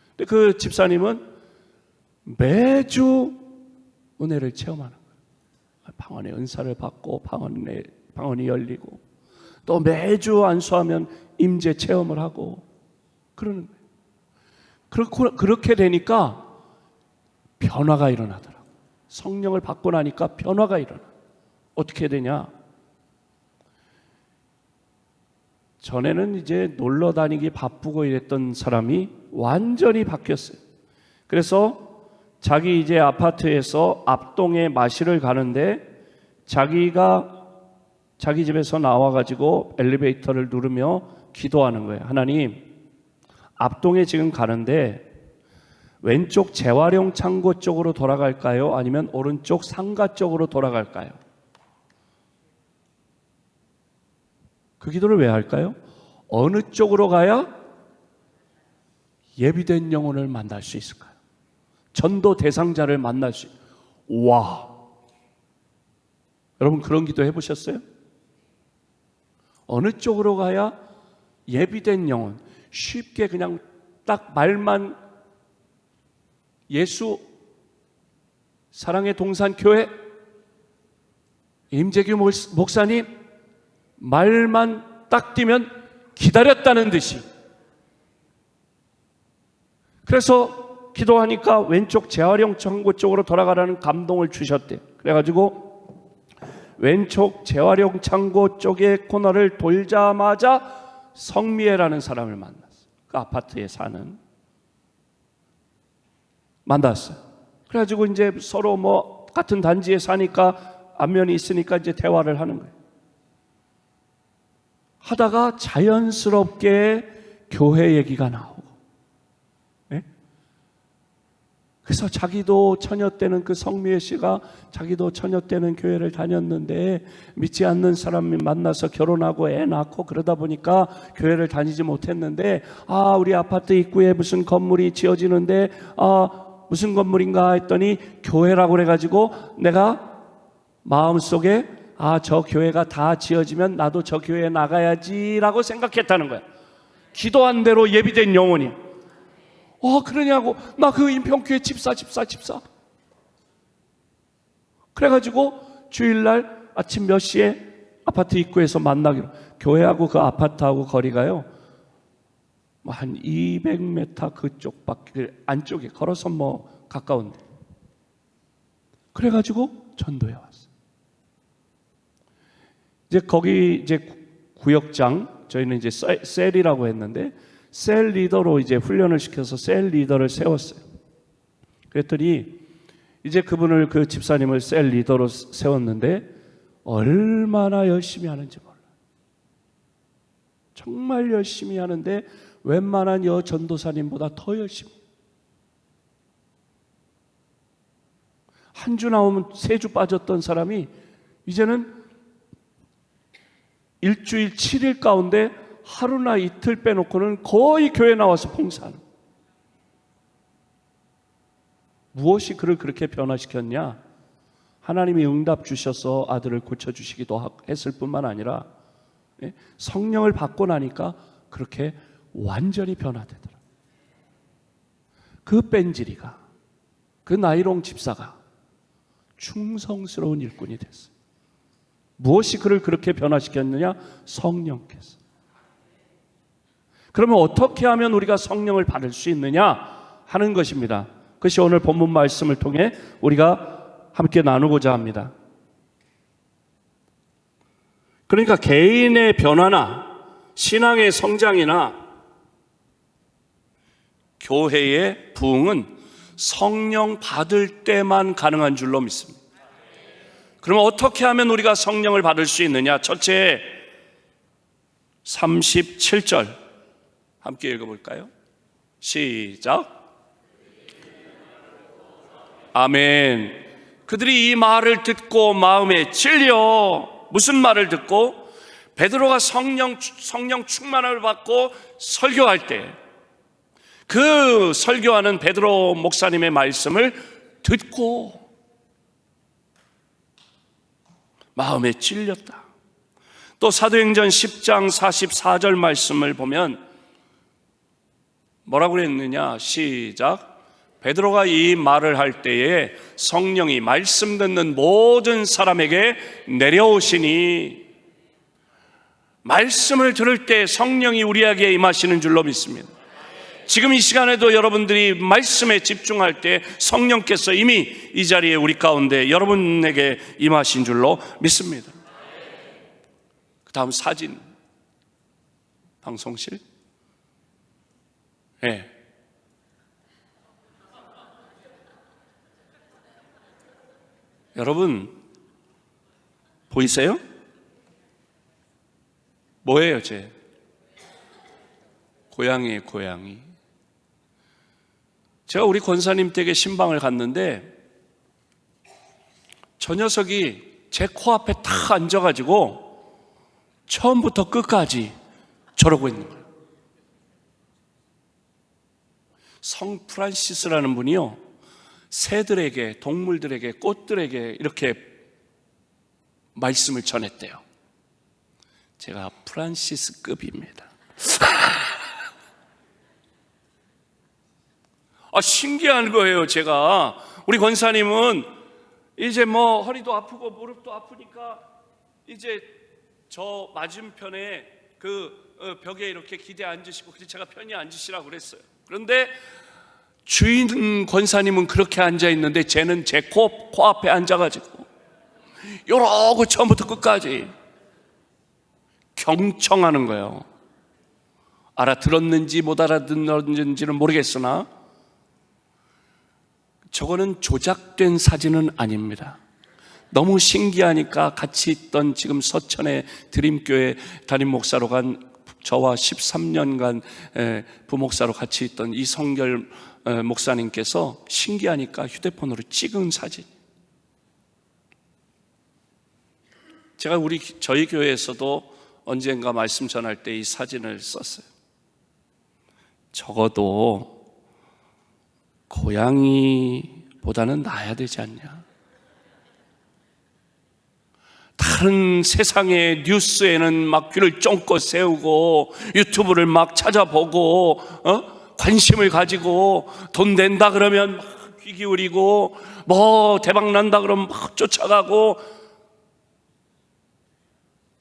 근데 그 집사님은 매주 은혜를 체험하는 거예요. 방언의 은사를 받고 방언이 열리고, 또 매주 안수하면 임재 체험을 하고 그러는 거예요. 그렇게 되니까 변화가 일어나더라고요. 성령을 받고 나니까 변화가 일어나. 어떻게 되냐? 전에는 이제 놀러 다니기 바쁘고 이랬던 사람이 완전히 바뀌었어요. 그래서 자기 이제 아파트에서 앞동에 마실을 가는데, 자기 집에서 나와가지고 엘리베이터를 누르며 기도하는 거예요. 하나님, 앞동에 지금 가는데 왼쪽 재활용 창고 쪽으로 돌아갈까요? 아니면 오른쪽 상가 쪽으로 돌아갈까요? 그 기도를 왜 할까요? 어느 쪽으로 가야 예비된 영혼을 만날 수 있을까요? 전도 대상자를 만날 수 있을까요? 와! 여러분 그런 기도 해보셨어요? 어느 쪽으로 가야 예비된 영혼, 쉽게 그냥 딱 말만, 예수 사랑의 동산교회 임재규 목사님 말만 딱 띄면 기다렸다는 듯이, 그래서 기도하니까 왼쪽 재활용 창고 쪽으로 돌아가라는 감동을 주셨대요. 그래가지고 왼쪽 재활용 창고 쪽의 코너를 돌자마자 성미애라는 사람을 만났어요. 그 아파트에 사는, 만났어요. 그래가지고 이제 서로 같은 단지에 사니까 안면이 있으니까 이제 대화를 하는 거예요. 하다가 자연스럽게 교회 얘기가 나오고, 네? 그래서 자기도 처녀 때는, 그 성미애 씨가 자기도 처녀 때는 교회를 다녔는데 믿지 않는 사람이 만나서 결혼하고 애 낳고 그러다 보니까 교회를 다니지 못했는데, 우리 아파트 입구에 무슨 건물이 지어지는데 무슨 건물인가 했더니 교회라고 그래가지고 내가 마음속에 저 교회가 다 지어지면 나도 저 교회에 나가야지라고 생각했다는 거야. 기도한 대로 예비된 영혼이. 그러냐고. 나 그 인평교회 집사. 그래가지고 주일날 아침 몇 시에 아파트 입구에서 만나기로. 교회하고 그 아파트하고 거리가요 한 200m 그쪽밖에 안쪽에 걸어서 가까운데. 그래가지고 전도에 왔어. 이제 거기 이제 구역장, 저희는 이제 셀이라고 했는데 셀 리더로 이제 훈련을 시켜서 셀 리더를 세웠어요. 그랬더니 이제 그분을, 그 집사님을 셀 리더로 세웠는데 얼마나 열심히 하는지 몰라. 정말 열심히 하는데 웬만한 전도사님보다 더 열심히. 한 주 나오면 3주 빠졌던 사람이 이제는 일주일 7일 가운데 하루나 이틀 빼놓고는 거의 교회 나와서 봉사하는. 무엇이 그를 그렇게 변화시켰냐? 하나님이 응답 주셔서 아들을 고쳐주시기도 했을 뿐만 아니라 성령을 받고 나니까 그렇게 완전히 변화되더라. 그 뺀질이가, 그 나이롱 집사가 충성스러운 일꾼이 됐어요. 무엇이 그를 그렇게 변화시켰느냐? 성령께서. 그러면 어떻게 하면 우리가 성령을 받을 수 있느냐 하는 것입니다. 그것이 오늘 본문 말씀을 통해 우리가 함께 나누고자 합니다. 그러니까 개인의 변화나 신앙의 성장이나 교회의 부흥은 성령 받을 때만 가능한 줄로 믿습니다. 그러면 어떻게 하면 우리가 성령을 받을 수 있느냐? 첫째, 37절 함께 읽어볼까요? 시작. 아멘. 그들이 이 말을 듣고 마음에 찔려. 무슨 말을 듣고? 베드로가 성령 충만을 받고 설교할 때 그 설교하는 베드로 목사님의 말씀을 듣고 마음에 찔렸다. 또 사도행전 10장 44절 말씀을 보면 뭐라고 그랬느냐? 시작. 베드로가 이 말을 할 때에 성령이 말씀 듣는 모든 사람에게 내려오시니, 말씀을 들을 때 성령이 우리에게 임하시는 줄로 믿습니다. 지금 이 시간에도 여러분들이 말씀에 집중할 때 성령께서 이미 이 자리에 우리 가운데 여러분에게 임하신 줄로 믿습니다. 그 다음 사진 방송실. 네. 여러분 보이세요? 뭐예요? 제 고양이에요. 고양이. 제가 우리 권사님 댁에 신방을 갔는데 저 녀석이 제 코앞에 탁 앉아가지고 처음부터 끝까지 저러고 있는 거예요. 성 프란시스라는 분이요, 새들에게, 동물들에게, 꽃들에게 이렇게 말씀을 전했대요. 제가 프란시스급입니다. 신기한 거예요. 제가 우리 권사님은 이제 허리도 아프고 무릎도 아프니까 이제 저 맞은편에 그 벽에 이렇게 기대 앉으시고, 그래서 제가 편히 앉으시라고 그랬어요. 그런데 주인 권사님은 그렇게 앉아 있는데 쟤는 제 코앞에 앉아가지고 이러고 처음부터 끝까지 경청하는 거예요. 알아들었는지 못 알아듣는지는 모르겠으나 저거는 조작된 사진은 아닙니다. 너무 신기하니까 같이 있던 지금 서천의 드림교회 담임 목사로 간 저와 13년간 부목사로 같이 있던 이성결 목사님께서 신기하니까 휴대폰으로 찍은 사진. 제가 저희 교회에서도 언젠가 말씀 전할 때 이 사진을 썼어요. 적어도 고양이보다는 나아야 되지 않냐? 다른 세상의 뉴스에는 막 귀를 쫑긋 세우고 유튜브를 막 찾아보고 관심을 가지고 돈 낸다 그러면 막 귀 기울이고 뭐 대박 난다 그러면 막 쫓아가고,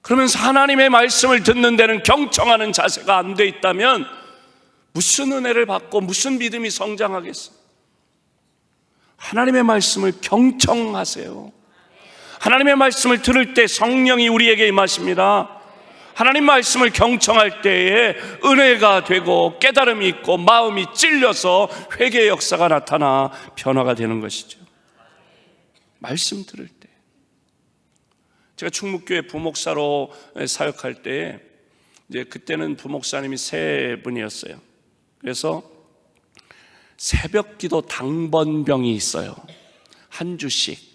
그러면서 하나님의 말씀을 듣는 데는 경청하는 자세가 안 돼 있다면 무슨 은혜를 받고 무슨 믿음이 성장하겠어? 하나님의 말씀을 경청하세요. 하나님의 말씀을 들을 때 성령이 우리에게 임하십니다. 하나님 말씀을 경청할 때에 은혜가 되고 깨달음이 있고 마음이 찔려서 회개의 역사가 나타나 변화가 되는 것이죠. 말씀 들을 때. 제가 충북교회 부목사로 사역할 때 이제 그때는 부목사님이 3분이었어요. 그래서 새벽기도 당번병이 있어요. 한 주씩.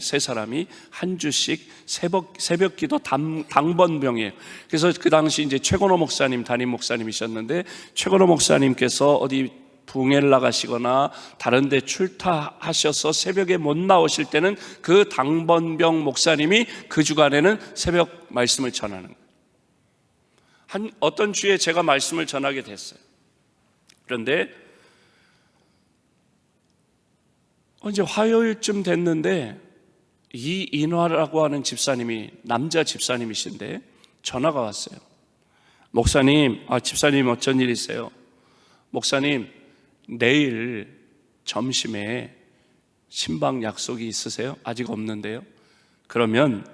세 사람이 한 주씩 새벽기도 당번병이에요. 그래서 그 당시 이제 최건호 목사님 담임 목사님이셨는데, 최건호 목사님께서 어디 붕해를 나가시거나 다른 데 출타하셔서 새벽에 못 나오실 때는 그 당번병 목사님이 그 주간에는 새벽 말씀을 전하는 거예요. 어떤 주에 제가 말씀을 전하게 됐어요. 그런데 이제 화요일쯤 됐는데 이인화라고 하는 집사님이, 남자 집사님이신데 전화가 왔어요. 목사님, 집사님 어쩐 일이세요? 목사님, 내일 점심에 신방 약속이 있으세요? 아직 없는데요. 그러면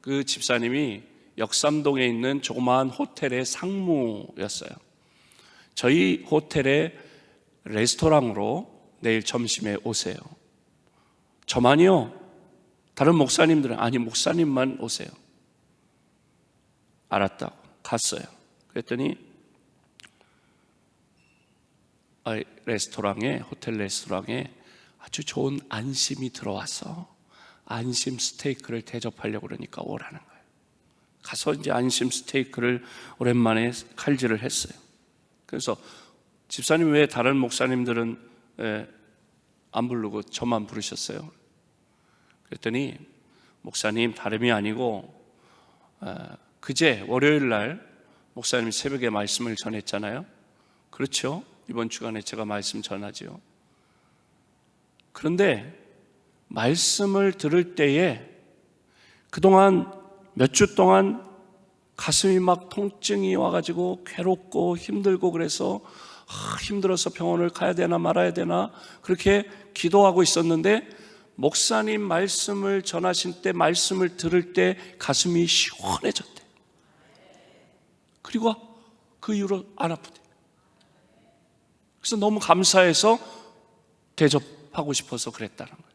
그 집사님이 역삼동에 있는 조그마한 호텔의 상무였어요. 저희 호텔의 레스토랑으로 내일 점심에 오세요. 저만이요? 다른 목사님들은 아니 목사님만 오세요. 알았다고 갔어요. 그랬더니 호텔 레스토랑에 아주 좋은 안심이 들어와서 안심 스테이크를 대접하려고 그러니까 오라는 거예요. 가서 이제 안심 스테이크를 오랜만에 칼질을 했어요. 그래서 집사님 왜 다른 목사님들은 안 부르고 저만 부르셨어요? 그랬더니 목사님 다름이 아니고 그제 월요일 날 목사님 새벽에 말씀을 전했잖아요. 그렇죠? 이번 주간에 제가 말씀 전하죠. 그런데 말씀을 들을 때에 그동안 몇 주 동안 가슴이 막 통증이 와가지고 괴롭고 힘들고 그래서 힘들어서 병원을 가야 되나 말아야 되나 그렇게 기도하고 있었는데, 목사님 말씀을 전하신 때, 말씀을 들을 때 가슴이 시원해졌대. 그리고 그 이후로 안 아프대. 그래서 너무 감사해서 대접하고 싶어서 그랬다는 거예요.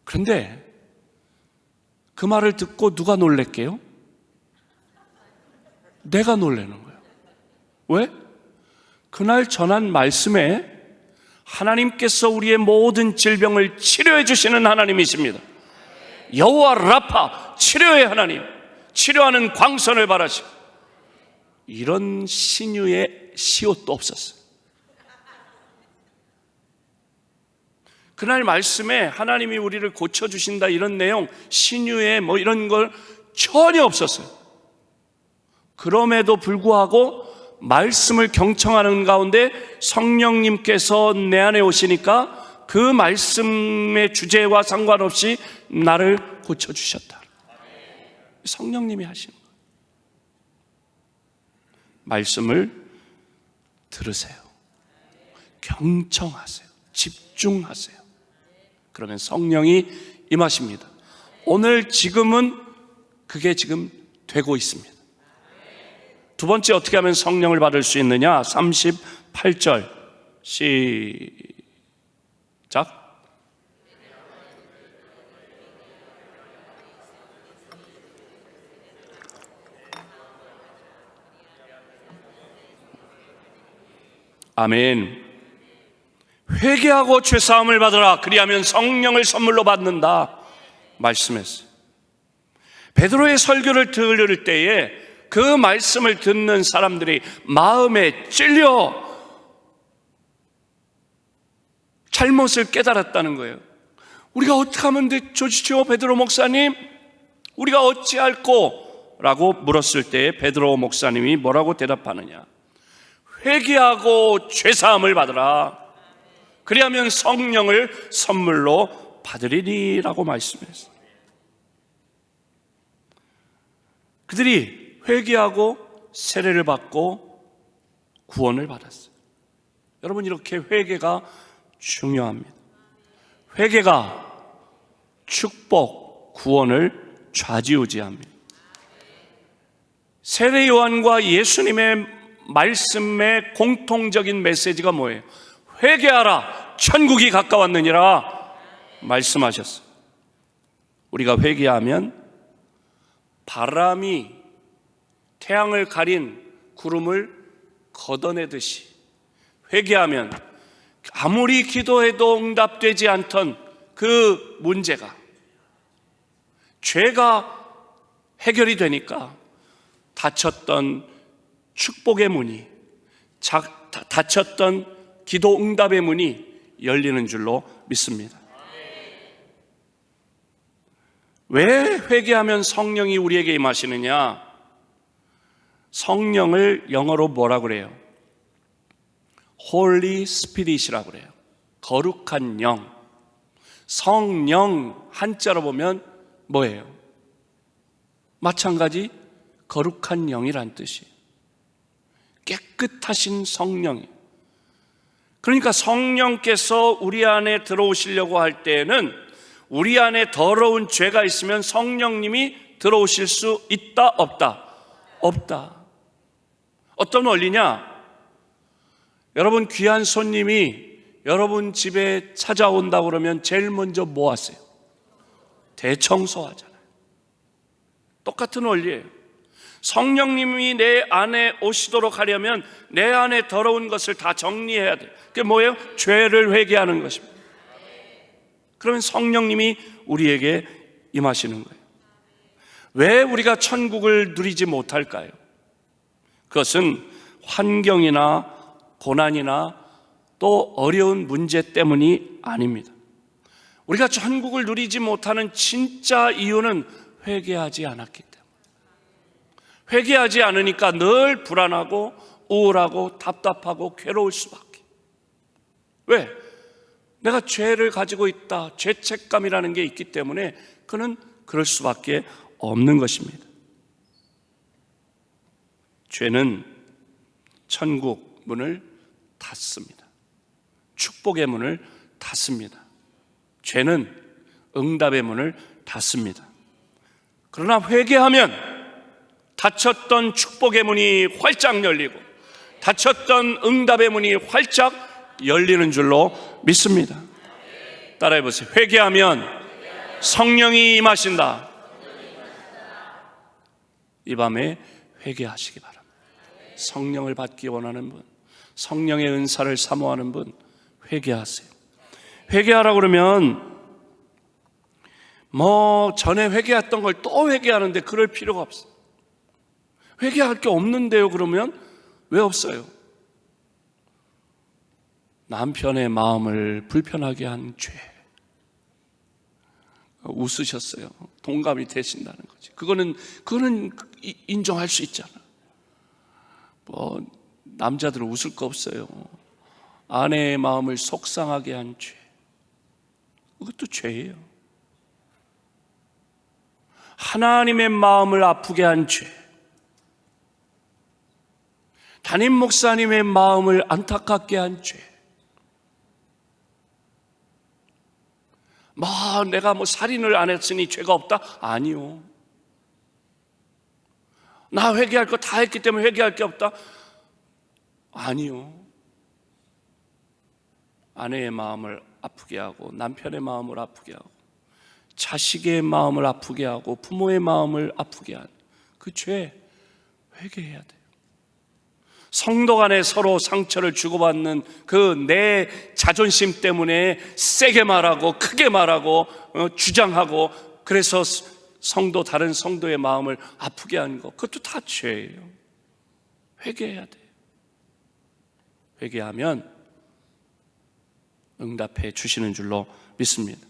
그런데 그 말을 듣고 누가 놀랄게요? 내가 놀라는 거예요. 왜? 그날 전한 말씀에 하나님께서 우리의 모든 질병을 치료해 주시는 하나님이십니다. 여호와 라파, 치료의 하나님, 치료하는 광선을 바라시고, 이런 신유의 시옷도 없었어요. 그날 말씀에 하나님이 우리를 고쳐주신다 이런 내용, 신유의 뭐 이런 걸 전혀 없었어요. 그럼에도 불구하고 말씀을 경청하는 가운데 성령님께서 내 안에 오시니까 그 말씀의 주제와 상관없이 나를 고쳐주셨다. 성령님이 하시는 거예요. 말씀을 들으세요. 경청하세요. 집중하세요. 그러면 성령이 임하십니다. 오늘 지금은 그게 지금 되고 있습니다. 두 번째 어떻게 하면 성령을 받을 수 있느냐? 38절 시작. 아멘. 회개하고 죄사함을 받으라. 그리하면 성령을 선물로 받는다 말씀했어요. 베드로의 설교를 들을 때에 그 말씀을 듣는 사람들이 마음에 찔려 잘못을 깨달았다는 거예요. 우리가 어떻게 하면 좋으시죠, 베드로 목사님? 우리가 어찌할꼬? 라고 물었을 때 베드로 목사님이 뭐라고 대답하느냐? 회개하고 죄사함을 받으라. 그리하면 성령을 선물로 받으리니 라고 말씀했어요. 그들이 회개하고 세례를 받고 구원을 받았어요. 여러분, 이렇게 회개가 중요합니다. 회개가 축복, 구원을 좌지우지합니다. 세례 요한과 예수님의 말씀의 공통적인 메시지가 뭐예요? 회개하라, 천국이 가까웠느니라 말씀하셨어요. 우리가 회개하면 바람이 태양을 가린 구름을 걷어내듯이 회개하면 아무리 기도해도 응답되지 않던 그 문제가, 죄가 해결이 되니까 닫혔던 축복의 문이, 닫혔던 기도 응답의 문이 열리는 줄로 믿습니다. 왜 회개하면 성령이 우리에게 임하시느냐? 성령을 영어로 뭐라 그래요? Holy Spirit이라고 그래요. 거룩한 영. 성령 한자로 보면 뭐예요? 마찬가지 거룩한 영이란 뜻이에요. 깨끗하신 성령이. 그러니까 성령께서 우리 안에 들어오시려고 할 때에는 우리 안에 더러운 죄가 있으면 성령님이 들어오실 수 있다, 없다? 없다. 어떤 원리냐? 여러분, 귀한 손님이 여러분 집에 찾아온다고 그러면 제일 먼저 뭐 하세요? 대청소하잖아요. 똑같은 원리예요. 성령님이 내 안에 오시도록 하려면 내 안에 더러운 것을 다 정리해야 돼요. 그게 뭐예요? 죄를 회개하는 것입니다. 그러면 성령님이 우리에게 임하시는 거예요. 왜 우리가 천국을 누리지 못할까요? 그것은 환경이나 고난이나 또 어려운 문제 때문이 아닙니다. 우리가 천국을 누리지 못하는 진짜 이유는 회개하지 않았기 때문에. 회개하지 않으니까 늘 불안하고 우울하고 답답하고 괴로울 수밖에. 왜? 내가 죄를 가지고 있다, 죄책감이라는 게 있기 때문에 그는 그럴 수밖에 없는 것입니다. 죄는 천국 문을 닫습니다. 축복의 문을 닫습니다. 죄는 응답의 문을 닫습니다. 그러나 회개하면 닫혔던 축복의 문이 활짝 열리고 닫혔던 응답의 문이 활짝 열리는 줄로 믿습니다. 따라해 보세요. 회개하면 성령이 임하신다. 이 밤에 회개하시기 바랍니다. 성령을 받기 원하는 분, 성령의 은사를 사모하는 분, 회개하세요. 회개하라고 그러면 전에 회개했던 걸 또 회개하는데 그럴 필요가 없어요. 회개할 게 없는데요. 그러면 왜 없어요? 남편의 마음을 불편하게 한 죄. 웃으셨어요. 동감이 되신다는 거지. 그거는 인정할 수 있잖아. 남자들은 웃을 거 없어요. 아내의 마음을 속상하게 한 죄. 그것도 죄예요. 하나님의 마음을 아프게 한 죄. 담임 목사님의 마음을 안타깝게 한 죄. 내가 살인을 안 했으니 죄가 없다? 아니요. 나 회개할 거 다 했기 때문에 회개할 게 없다? 아니요. 아내의 마음을 아프게 하고 남편의 마음을 아프게 하고 자식의 마음을 아프게 하고 부모의 마음을 아프게 한 그 죄 회개해야 돼요. 성도 간에 서로 상처를 주고받는 그 내 자존심 때문에 세게 말하고 크게 말하고 주장하고 그래서 다른 성도의 마음을 아프게 한 거, 그것도 다 죄예요. 회개해야 돼요. 회개하면 응답해 주시는 줄로 믿습니다.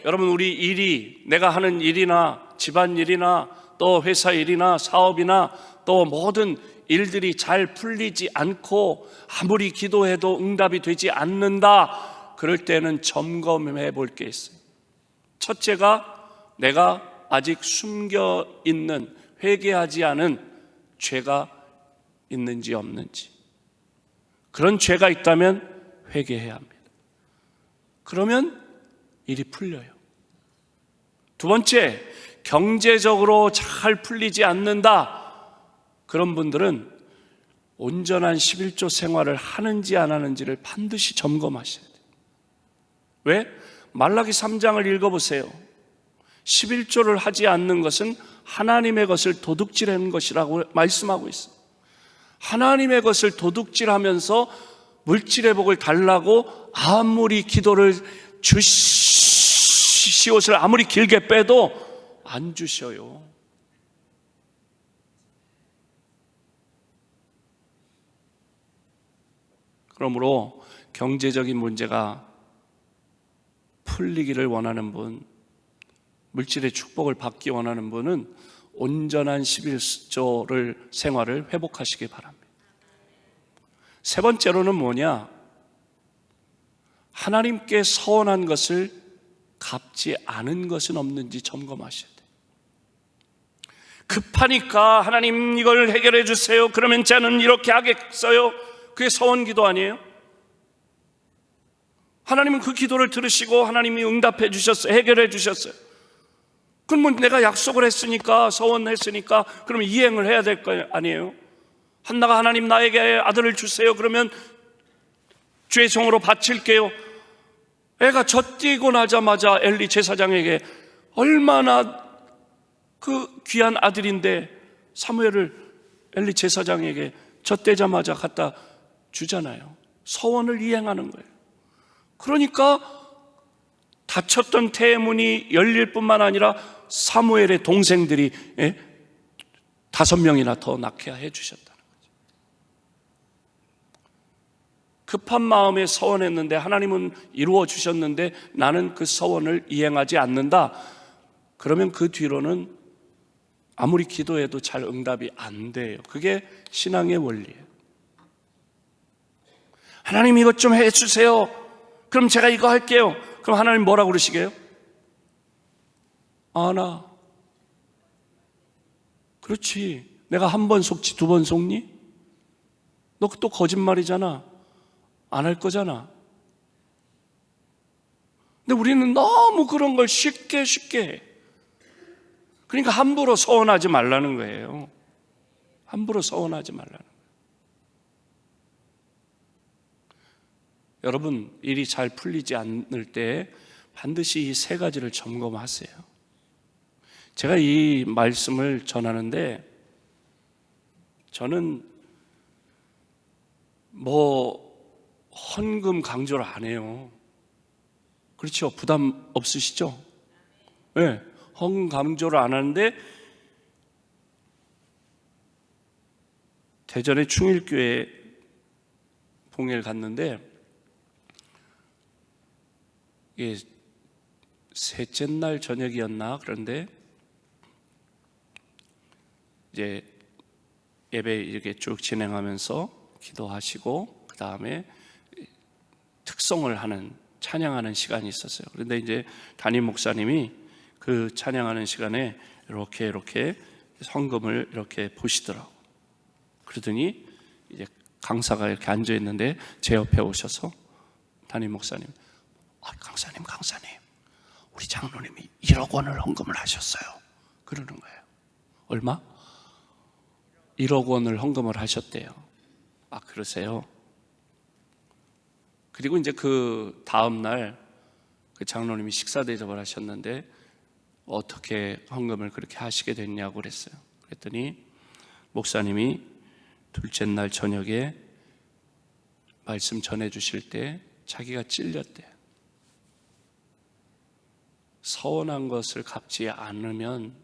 여러분, 우리 일이, 내가 하는 일이나 집안일이나 또 회사 일이나 사업이나 또 모든 일들이 잘 풀리지 않고 아무리 기도해도 응답이 되지 않는다, 그럴 때는 점검해 볼 게 있어요. 첫째가 내가 아직 숨겨 있는, 회개하지 않은 죄가 있는지 없는지. 그런 죄가 있다면 회개해야 합니다. 그러면 일이 풀려요. 두 번째, 경제적으로 잘 풀리지 않는다, 그런 분들은 온전한 11조 생활을 하는지 안 하는지를 반드시 점검하셔야 돼요. 왜? 말라기 3장을 읽어보세요. 11조를 하지 않는 것은 하나님의 것을 도둑질하는 것이라고 말씀하고 있어요. 하나님의 것을 도둑질하면서 물질의 복을 달라고 아무리 기도를 주시옷을 아무리 길게 빼도 안 주셔요. 그러므로 경제적인 문제가 풀리기를 원하는 분, 물질의 축복을 받기 원하는 분은 온전한 11조를 생활을 회복하시기 바랍니다. 세 번째로는 뭐냐? 하나님께 서원한 것을 갚지 않은 것은 없는지 점검하셔야 돼요. 급하니까 하나님 이걸 해결해 주세요, 그러면 저는 이렇게 하겠어요, 그게 서원기도 아니에요? 하나님은 그 기도를 들으시고 하나님이 응답해 주셨어요, 해결해 주셨어요. 그러면 내가 약속을 했으니까, 서원했으니까 그러면 이행을 해야 될 거 아니에요? 한나가 하나님 나에게 아들을 주세요, 그러면 죄송으로 바칠게요. 애가 젖뛰고 나자마자 엘리 제사장에게, 얼마나 그 귀한 아들인데 사무엘을 엘리 제사장에게 젖대자마자 갖다 주잖아요. 서원을 이행하는 거예요. 그러니까 닫혔던 태문이 열릴 뿐만 아니라 사무엘의 동생들이 5명이나 더 낳게 해주셨다는 거죠. 급한 마음에 서원했는데 하나님은 이루어 주셨는데 나는 그 서원을 이행하지 않는다, 그러면 그 뒤로는 아무리 기도해도 잘 응답이 안 돼요. 그게 신앙의 원리예요. 하나님 이것 좀 해주세요, 그럼 제가 이거 할게요. 그럼 하나님 뭐라고 그러시게요? 아나, 그렇지, 내가 한 번 속지 두 번 속니? 너 또 거짓말이잖아, 안 할 거잖아. 근데 우리는 너무 그런 걸 쉽게 해. 그러니까 함부로 서원하지 말라는 거예요. 함부로 서원하지 말라는 거예요. 여러분, 일이 잘 풀리지 않을 때 반드시 이 세 가지를 점검하세요. 제가 이 말씀을 전하는데 저는 헌금 강조를 안 해요. 그렇죠? 부담 없으시죠? 네, 헌금 강조를 안 하는데 대전의 충일교회 봉예를 갔는데 이게 셋째 날 저녁이었나, 그런데 이제 예배 이렇게 쭉 진행하면서 기도하시고 그 다음에 특송을 하는, 찬양하는 시간이 있었어요. 그런데 이제 담임 목사님이 그 찬양하는 시간에 이렇게 헌금을 이렇게 보시더라고. 그러더니 이제 강사가 이렇게 앉아 있는데 제 옆에 오셔서 담임 목사님, 강사님, 우리 장로님이 1억 원을 헌금을 하셨어요, 그러는 거예요. 얼마? 1억 원을 헌금을 하셨대요. 아, 그러세요? 그리고 이제 그 다음날 그 장로님이 식사 대접을 하셨는데 어떻게 헌금을 그렇게 하시게 됐냐고 그랬어요. 그랬더니 목사님이 둘째 날 저녁에 말씀 전해 주실 때 자기가 찔렸대요. 서원한 것을 갚지 않으면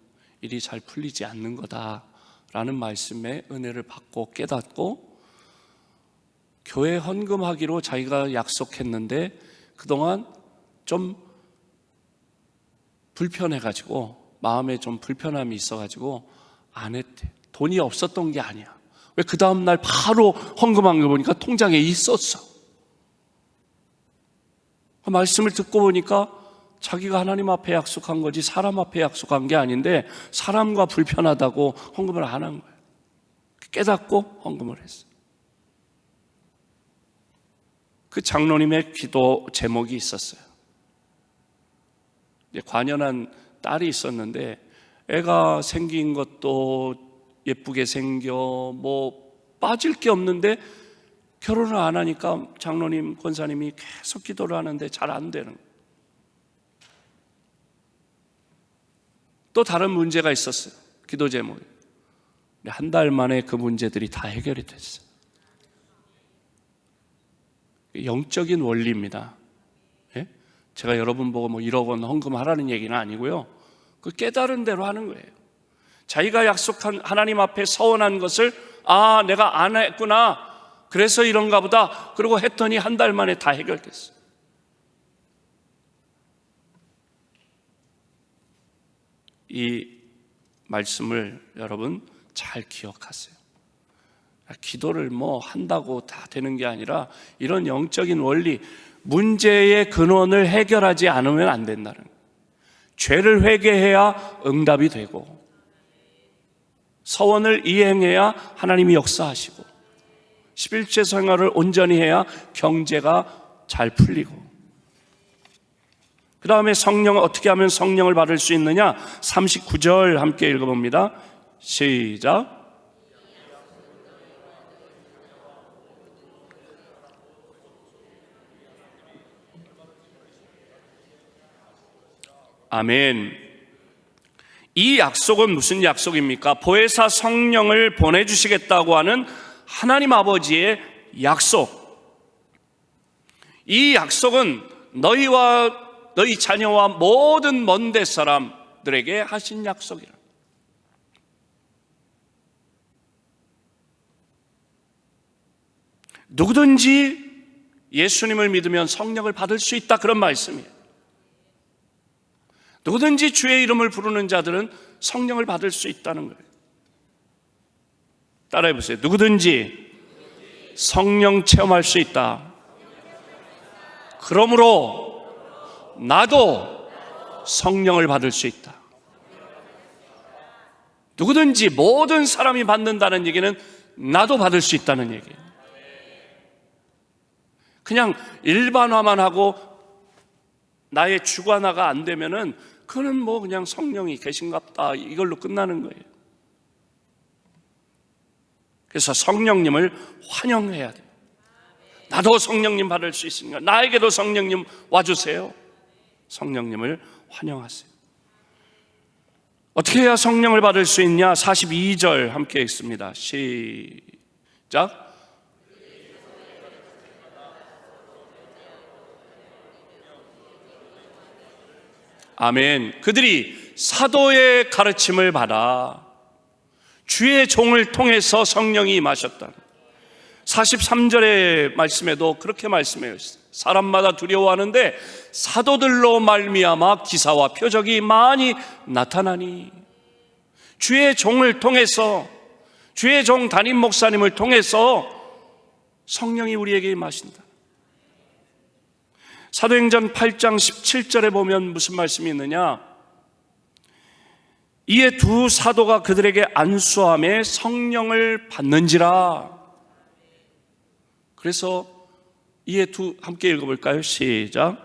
일이 잘 풀리지 않는 거다라는 말씀에 은혜를 받고 깨닫고 교회 헌금하기로 자기가 약속했는데 그동안 좀 불편해가지고 마음에 좀 불편함이 있어가지고 안 했대. 돈이 없었던 게 아니야. 왜 그 다음날 바로 헌금한 거 보니까 통장에 있었어. 그 말씀을 듣고 보니까 자기가 하나님 앞에 약속한 거지 사람 앞에 약속한 게 아닌데 사람과 불편하다고 헌금을 안 한 거예요. 깨닫고 헌금을 했어요. 그 장로님의 기도 제목이 있었어요. 관연한 딸이 있었는데 애가 생긴 것도 예쁘게 생겨 뭐 빠질 게 없는데 결혼을 안 하니까 장로님, 권사님이 계속 기도를 하는데 잘 안 되는 거예요. 또 다른 문제가 있었어요. 기도 제목이. 한 달 만에 그 문제들이 다 해결이 됐어요. 영적인 원리입니다. 예? 제가 여러분 보고 뭐 1억 원 헌금하라는 얘기는 아니고요. 그 깨달은 대로 하는 거예요. 자기가 약속한 하나님 앞에 서원한 것을 내가 안 했구나. 그래서 이런가 보다. 그리고 했더니 한 달 만에 다 해결됐어요. 이 말씀을 여러분 잘 기억하세요. 기도를 뭐 한다고 다 되는 게 아니라 이런 영적인 원리, 문제의 근원을 해결하지 않으면 안 된다는 거예요. 죄를 회개해야 응답이 되고 서원을 이행해야 하나님이 역사하시고 11제 생활을 온전히 해야 경제가 잘 풀리고 그 다음에 성령을 어떻게 하면 성령을 받을 수 있느냐? 39절 함께 읽어봅니다. 시작. 아멘. 이 약속은 무슨 약속입니까? 보혜사 성령을 보내주시겠다고 하는 하나님 아버지의 약속. 이 약속은 너희와 너희 자녀와 모든 먼데 사람들에게 하신 약속이라. 누구든지 예수님을 믿으면 성령을 받을 수 있다, 그런 말씀이에요. 누구든지 주의 이름을 부르는 자들은 성령을 받을 수 있다는 거예요. 따라해 보세요. 누구든지 성령 체험할 수 있다. 그러므로 나도 성령을 받을 수 있다. 누구든지 모든 사람이 받는다는 얘기는 나도 받을 수 있다는 얘기예요. 그냥 일반화만 하고 나의 주관화가 안 되면은 그는 뭐 그냥 성령이 계신갑다 이걸로 끝나는 거예요. 그래서 성령님을 환영해야 돼요. 나도 성령님 받을 수 있으니까 나에게도 성령님 와주세요. 성령님을 환영하세요. 어떻게 해야 성령을 받을 수 있냐? 42절 함께 읽습니다. 시작. 아멘. 그들이 사도의 가르침을 받아 주의 종을 통해서 성령이 임하셨다. 43절의 말씀에도 그렇게 말씀해요. 사람마다 두려워하는데 사도들로 말미암아 기사와 표적이 많이 나타나니. 주의 종을 통해서, 주의 종 담임 목사님을 통해서 성령이 우리에게 임하신다. 사도행전 8장 17절에 보면 무슨 말씀이 있느냐? 이에 두 사도가 그들에게 안수함에 성령을 받는지라. 그래서 이에 두 함께 읽어볼까요? 시작.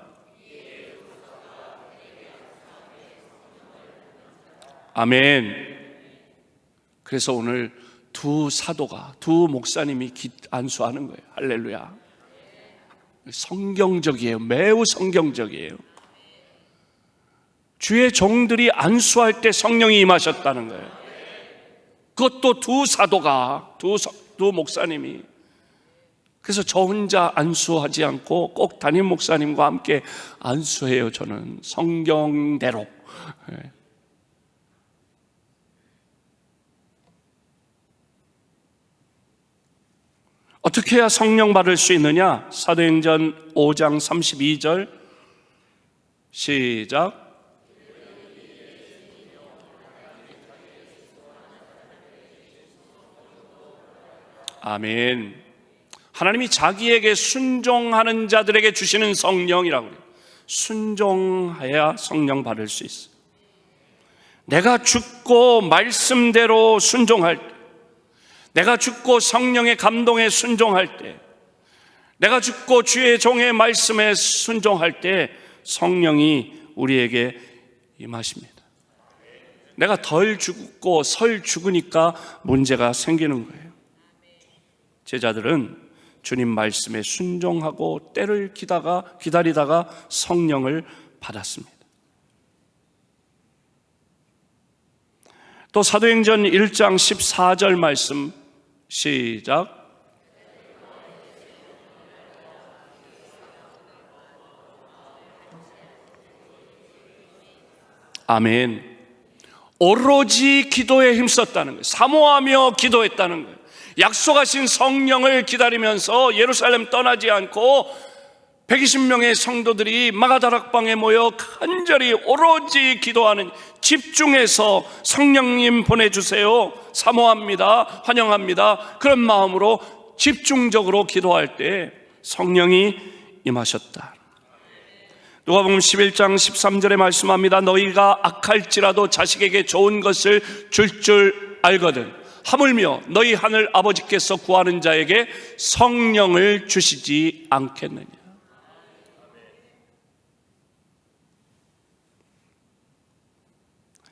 아멘. 그래서 오늘 두 사도가, 두 목사님이 안수하는 거예요. 할렐루야. 성경적이에요. 매우 성경적이에요. 주의 종들이 안수할 때 성령이 임하셨다는 거예요. 그것도 두 사도가, 두 목사님이. 그래서 저 혼자 안수하지 않고 꼭 담임 목사님과 함께 안수해요. 저는 성경대로. 어떻게 해야 성령 받을 수 있느냐? 사도행전 5장 32절 시작. 아멘. 하나님이 자기에게 순종하는 자들에게 주시는 성령이라고 그래요. 순종해야 성령 받을 수 있어요. 내가 죽고 말씀대로 순종할 때, 내가 죽고 성령의 감동에 순종할 때, 내가 죽고 주의 종의 말씀에 순종할 때 성령이 우리에게 임하십니다. 내가 덜 죽고 설 죽으니까 문제가 생기는 거예요. 제자들은 주님 말씀에 순종하고 때를 기다리다가 성령을 받았습니다. 또 사도행전 1장 14절 말씀 시작. 아멘. 오로지 기도에 힘썼다는 거예요. 사모하며 기도했다는 거예요. 약속하신 성령을 기다리면서 예루살렘 떠나지 않고 120명의 성도들이 마가다락방에 모여 간절히 오로지 기도하는, 집중해서 성령님 보내주세요, 사모합니다, 환영합니다, 그런 마음으로 집중적으로 기도할 때 성령이 임하셨다. 누가복음 11장 13절에 말씀합니다. 너희가 악할지라도 자식에게 좋은 것을 줄 알거든 하물며 너희 하늘 아버지께서 구하는 자에게 성령을 주시지 않겠느냐.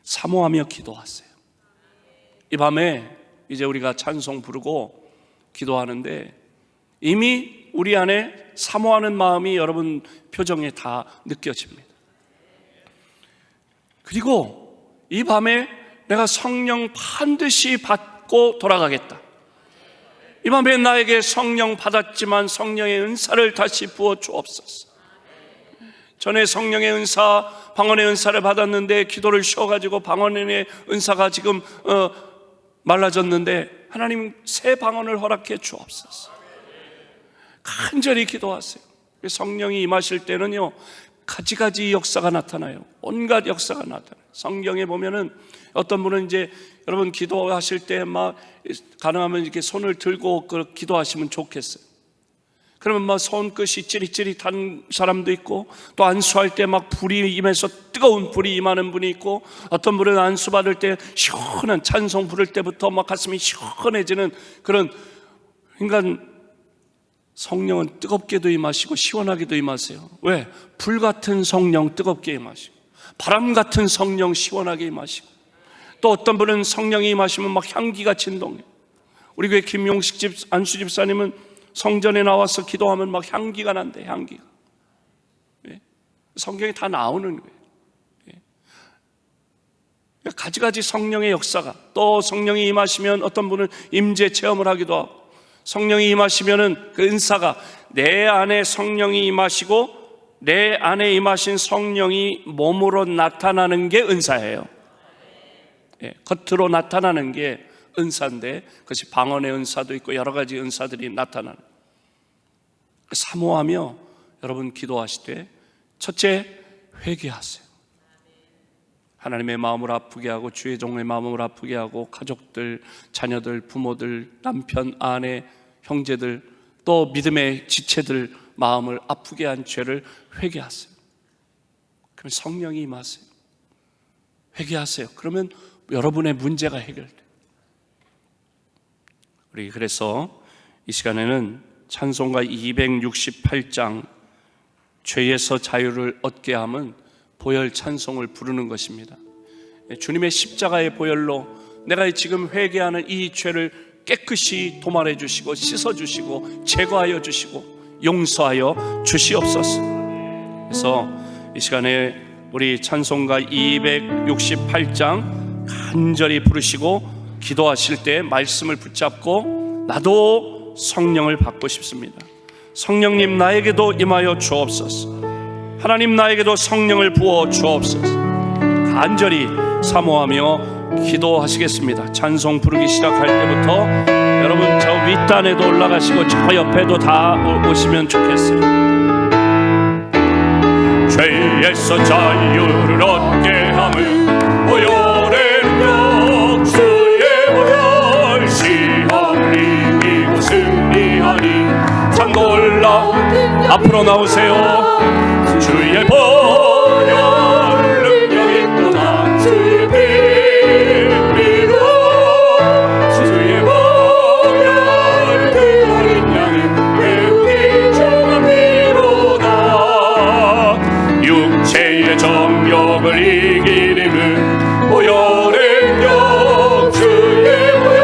사모하며 기도하세요. 이 밤에 이제 우리가 찬송 부르고 기도하는데 이미 우리 안에 사모하는 마음이 여러분 표정에 다 느껴집니다. 그리고 이 밤에 내가 성령 반드시 받고 돌아가겠다. 이 밤에 나에게 성령 받았지만 성령의 은사를 다시 부어 주옵소서. 전에 성령의 은사, 방언의 은사를 받았는데 기도를 쉬어가지고 방언의 은사가 지금 말라졌는데 하나님 새 방언을 허락해 주옵소서. 간절히 기도하세요. 성령이 임하실 때는요, 가지가지 역사가 나타나요. 온갖 역사가 나타나요. 성경에 보면은 어떤 분은 이제 여러분 기도하실 때 막 가능하면 이렇게 손을 들고 기도하시면 좋겠어요. 그러면 막 손끝이 찌릿찌릿한 사람도 있고, 또 안수할 때 막 불이 임해서 뜨거운 불이 임하는 분이 있고, 어떤 분은 안수 받을 때 시원한 찬송 부를 때부터 막 가슴이 시원해지는 그런, 그러니까 성령은 뜨겁게도 임하시고 시원하게도 임하세요. 왜? 불 같은 성령 뜨겁게 임하시고, 바람 같은 성령 시원하게 임하시고, 또 어떤 분은 성령이 임하시면 막 향기가 진동해요. 우리 교회 김용식 안수 집사님은 성전에 나와서 기도하면 막 향기가 난대, 향기가. 예? 성경에 다 나오는 거예요. 예? 가지가지 성령의 역사가, 또 성령이 임하시면 어떤 분은 임재 체험을 하기도 하고, 성령이 임하시면은 그 은사가, 내 안에 성령이 임하시고 내 안에 임하신 성령이 몸으로 나타나는 게 은사예요. 예, 겉으로 나타나는 게 은사인데, 그것이 방언의 은사도 있고 여러 가지 은사들이 나타나는. 사모하며 여러분 기도하시되, 첫째, 회개하세요. 하나님의 마음을 아프게 하고 주의 종의 마음을 아프게 하고 가족들, 자녀들, 부모들, 남편, 아내, 형제들, 또 믿음의 지체들 마음을 아프게 한 죄를 회개하세요. 그러면 성령이 임하세요. 회개하세요. 그러면 여러분의 문제가 해결돼요. 우리 그래서 이 시간에는 찬송가 268장 죄에서 자유를 얻게 함은 보혈 찬송을 부르는 것입니다. 주님의 십자가의 보혈로 내가 지금 회개하는 이 죄를 깨끗이 도말해 주시고 씻어 주시고 제거하여 주시고 용서하여 주시옵소서. 그래서 이 시간에 우리 찬송가 268장 간절히 부르시고 기도하실 때 말씀을 붙잡고, 나도 성령을 받고 싶습니다. 성령님 나에게도 임하여 주옵소서. 하나님 나에게도 성령을 부어 주옵소서. 간절히 사모하며 기도하시겠습니다. 찬송 부르기 시작할 때부터 여러분 저 윗동 계단에도 올라가시고 저 옆에도 다 오시면 좋겠어요. 죄에서 자유를 얻게 함은 보혈의 능력 주의 보혈 시험을 이기고 승리하니 참 놀라운 앞으로 나오세요. 주의 보혈 능력이 있구나 주의 빛으로 주의 보혈 그 어린 양의 배우기 중함이로다 육체의 정욕을 이기림은 보혈의 능력 주의 보혈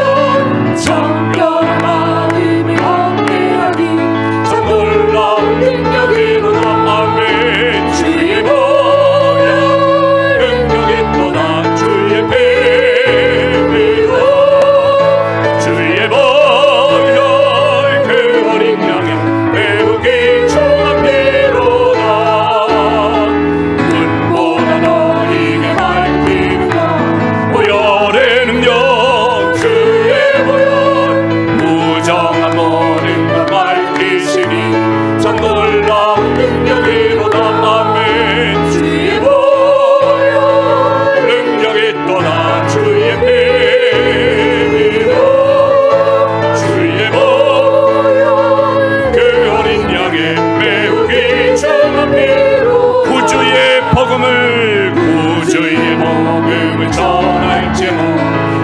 정결한 마음을 얻게 하니 참 놀라운 능력이로다 아멘 주의 보혈 능력이 또다 주의 배로 주의 보혈 그 어린 양의 배우기 중함이로다 눈보다 너희게 밝히는가 보혈의 능력 주의 보혈 무정한 모든 걸 밝히시니 참 놀라운 능력이로다 아멘 주의 보혈 능력이 또다 주의 배로 주의 보혈 그 어린 양의 배우기 중함이로 구주의 복음을 전할지모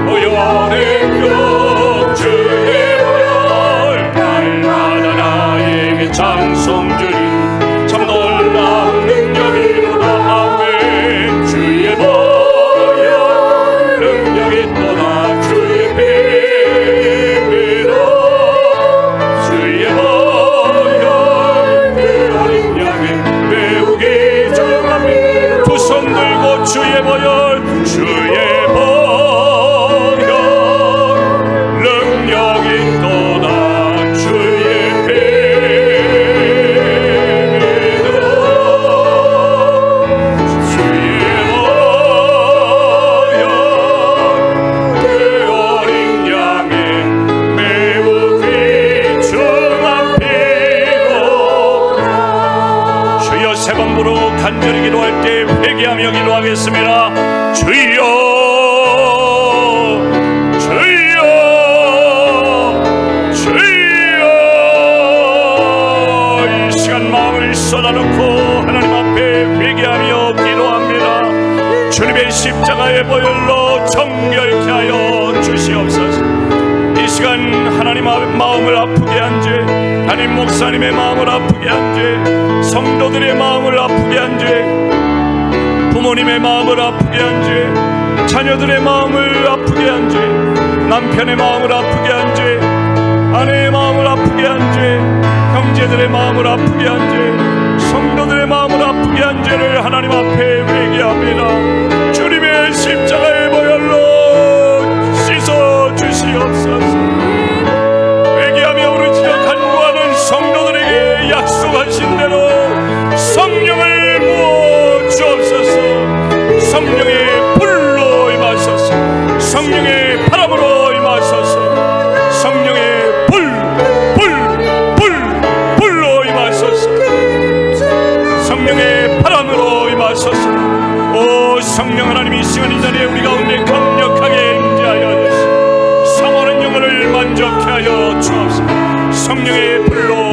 보혈의 능력 주의 보혈 날마다 나에게 찬송 주니 참 놀라운 능력이로다 아멘 주의 보혈 능력이 또다 주의 배로 주의 보혈 그 어린 양의 배우기 중함이로 두 손 들고 주의 보혈 주의 보혈 능력이 또다 주의 배로 주의 보혈 그 어린 양의 배우기 중함이로다 주여 세 번 부르 간절히 기도할 때 회개하며 기도하겠습니다. 주여 주여 주여 이 시간 마음을 쏟아놓고 하나님 앞에 회개하며 기도합니다. 주님의 십자가의 보혈로 정결케 하여 주시옵소서. 이 시간 하나님 앞에 마음을 아프게 한 죄, 담임 목사님의 마음을 아프게 한 죄, 성도들의 마음을 아프게 한 죄, 부모님의 마음을 아프게 한 죄, 자녀들의 마음을 아프게 한 죄, 남편의 마음을 아프게 한 죄, 아내의 마음을 아프게 한 죄, 형제들의 마음을 아프게 한 죄, 성도들의 마음을 아프게 한 죄를 하나님 앞에 회개합니다. 주님의 십자가의 보혈로 씻어 주시옵소서. 회개하며 우리 지어 간구하는 성도들에게 약속하신 대로 성령을 부어 주옵소서. 성령의 불로 임하소서. 성령의 바람으로 임하소서. 성령의 불로 임하소서. 성령의 바람으로 임하소서. 오 성령 하나님, 이 시간 이 자리에 우리 가운데 강력하게 임재하여 주시고 사모하는 영혼을 만족케 하여 주옵소서. 성령의 불로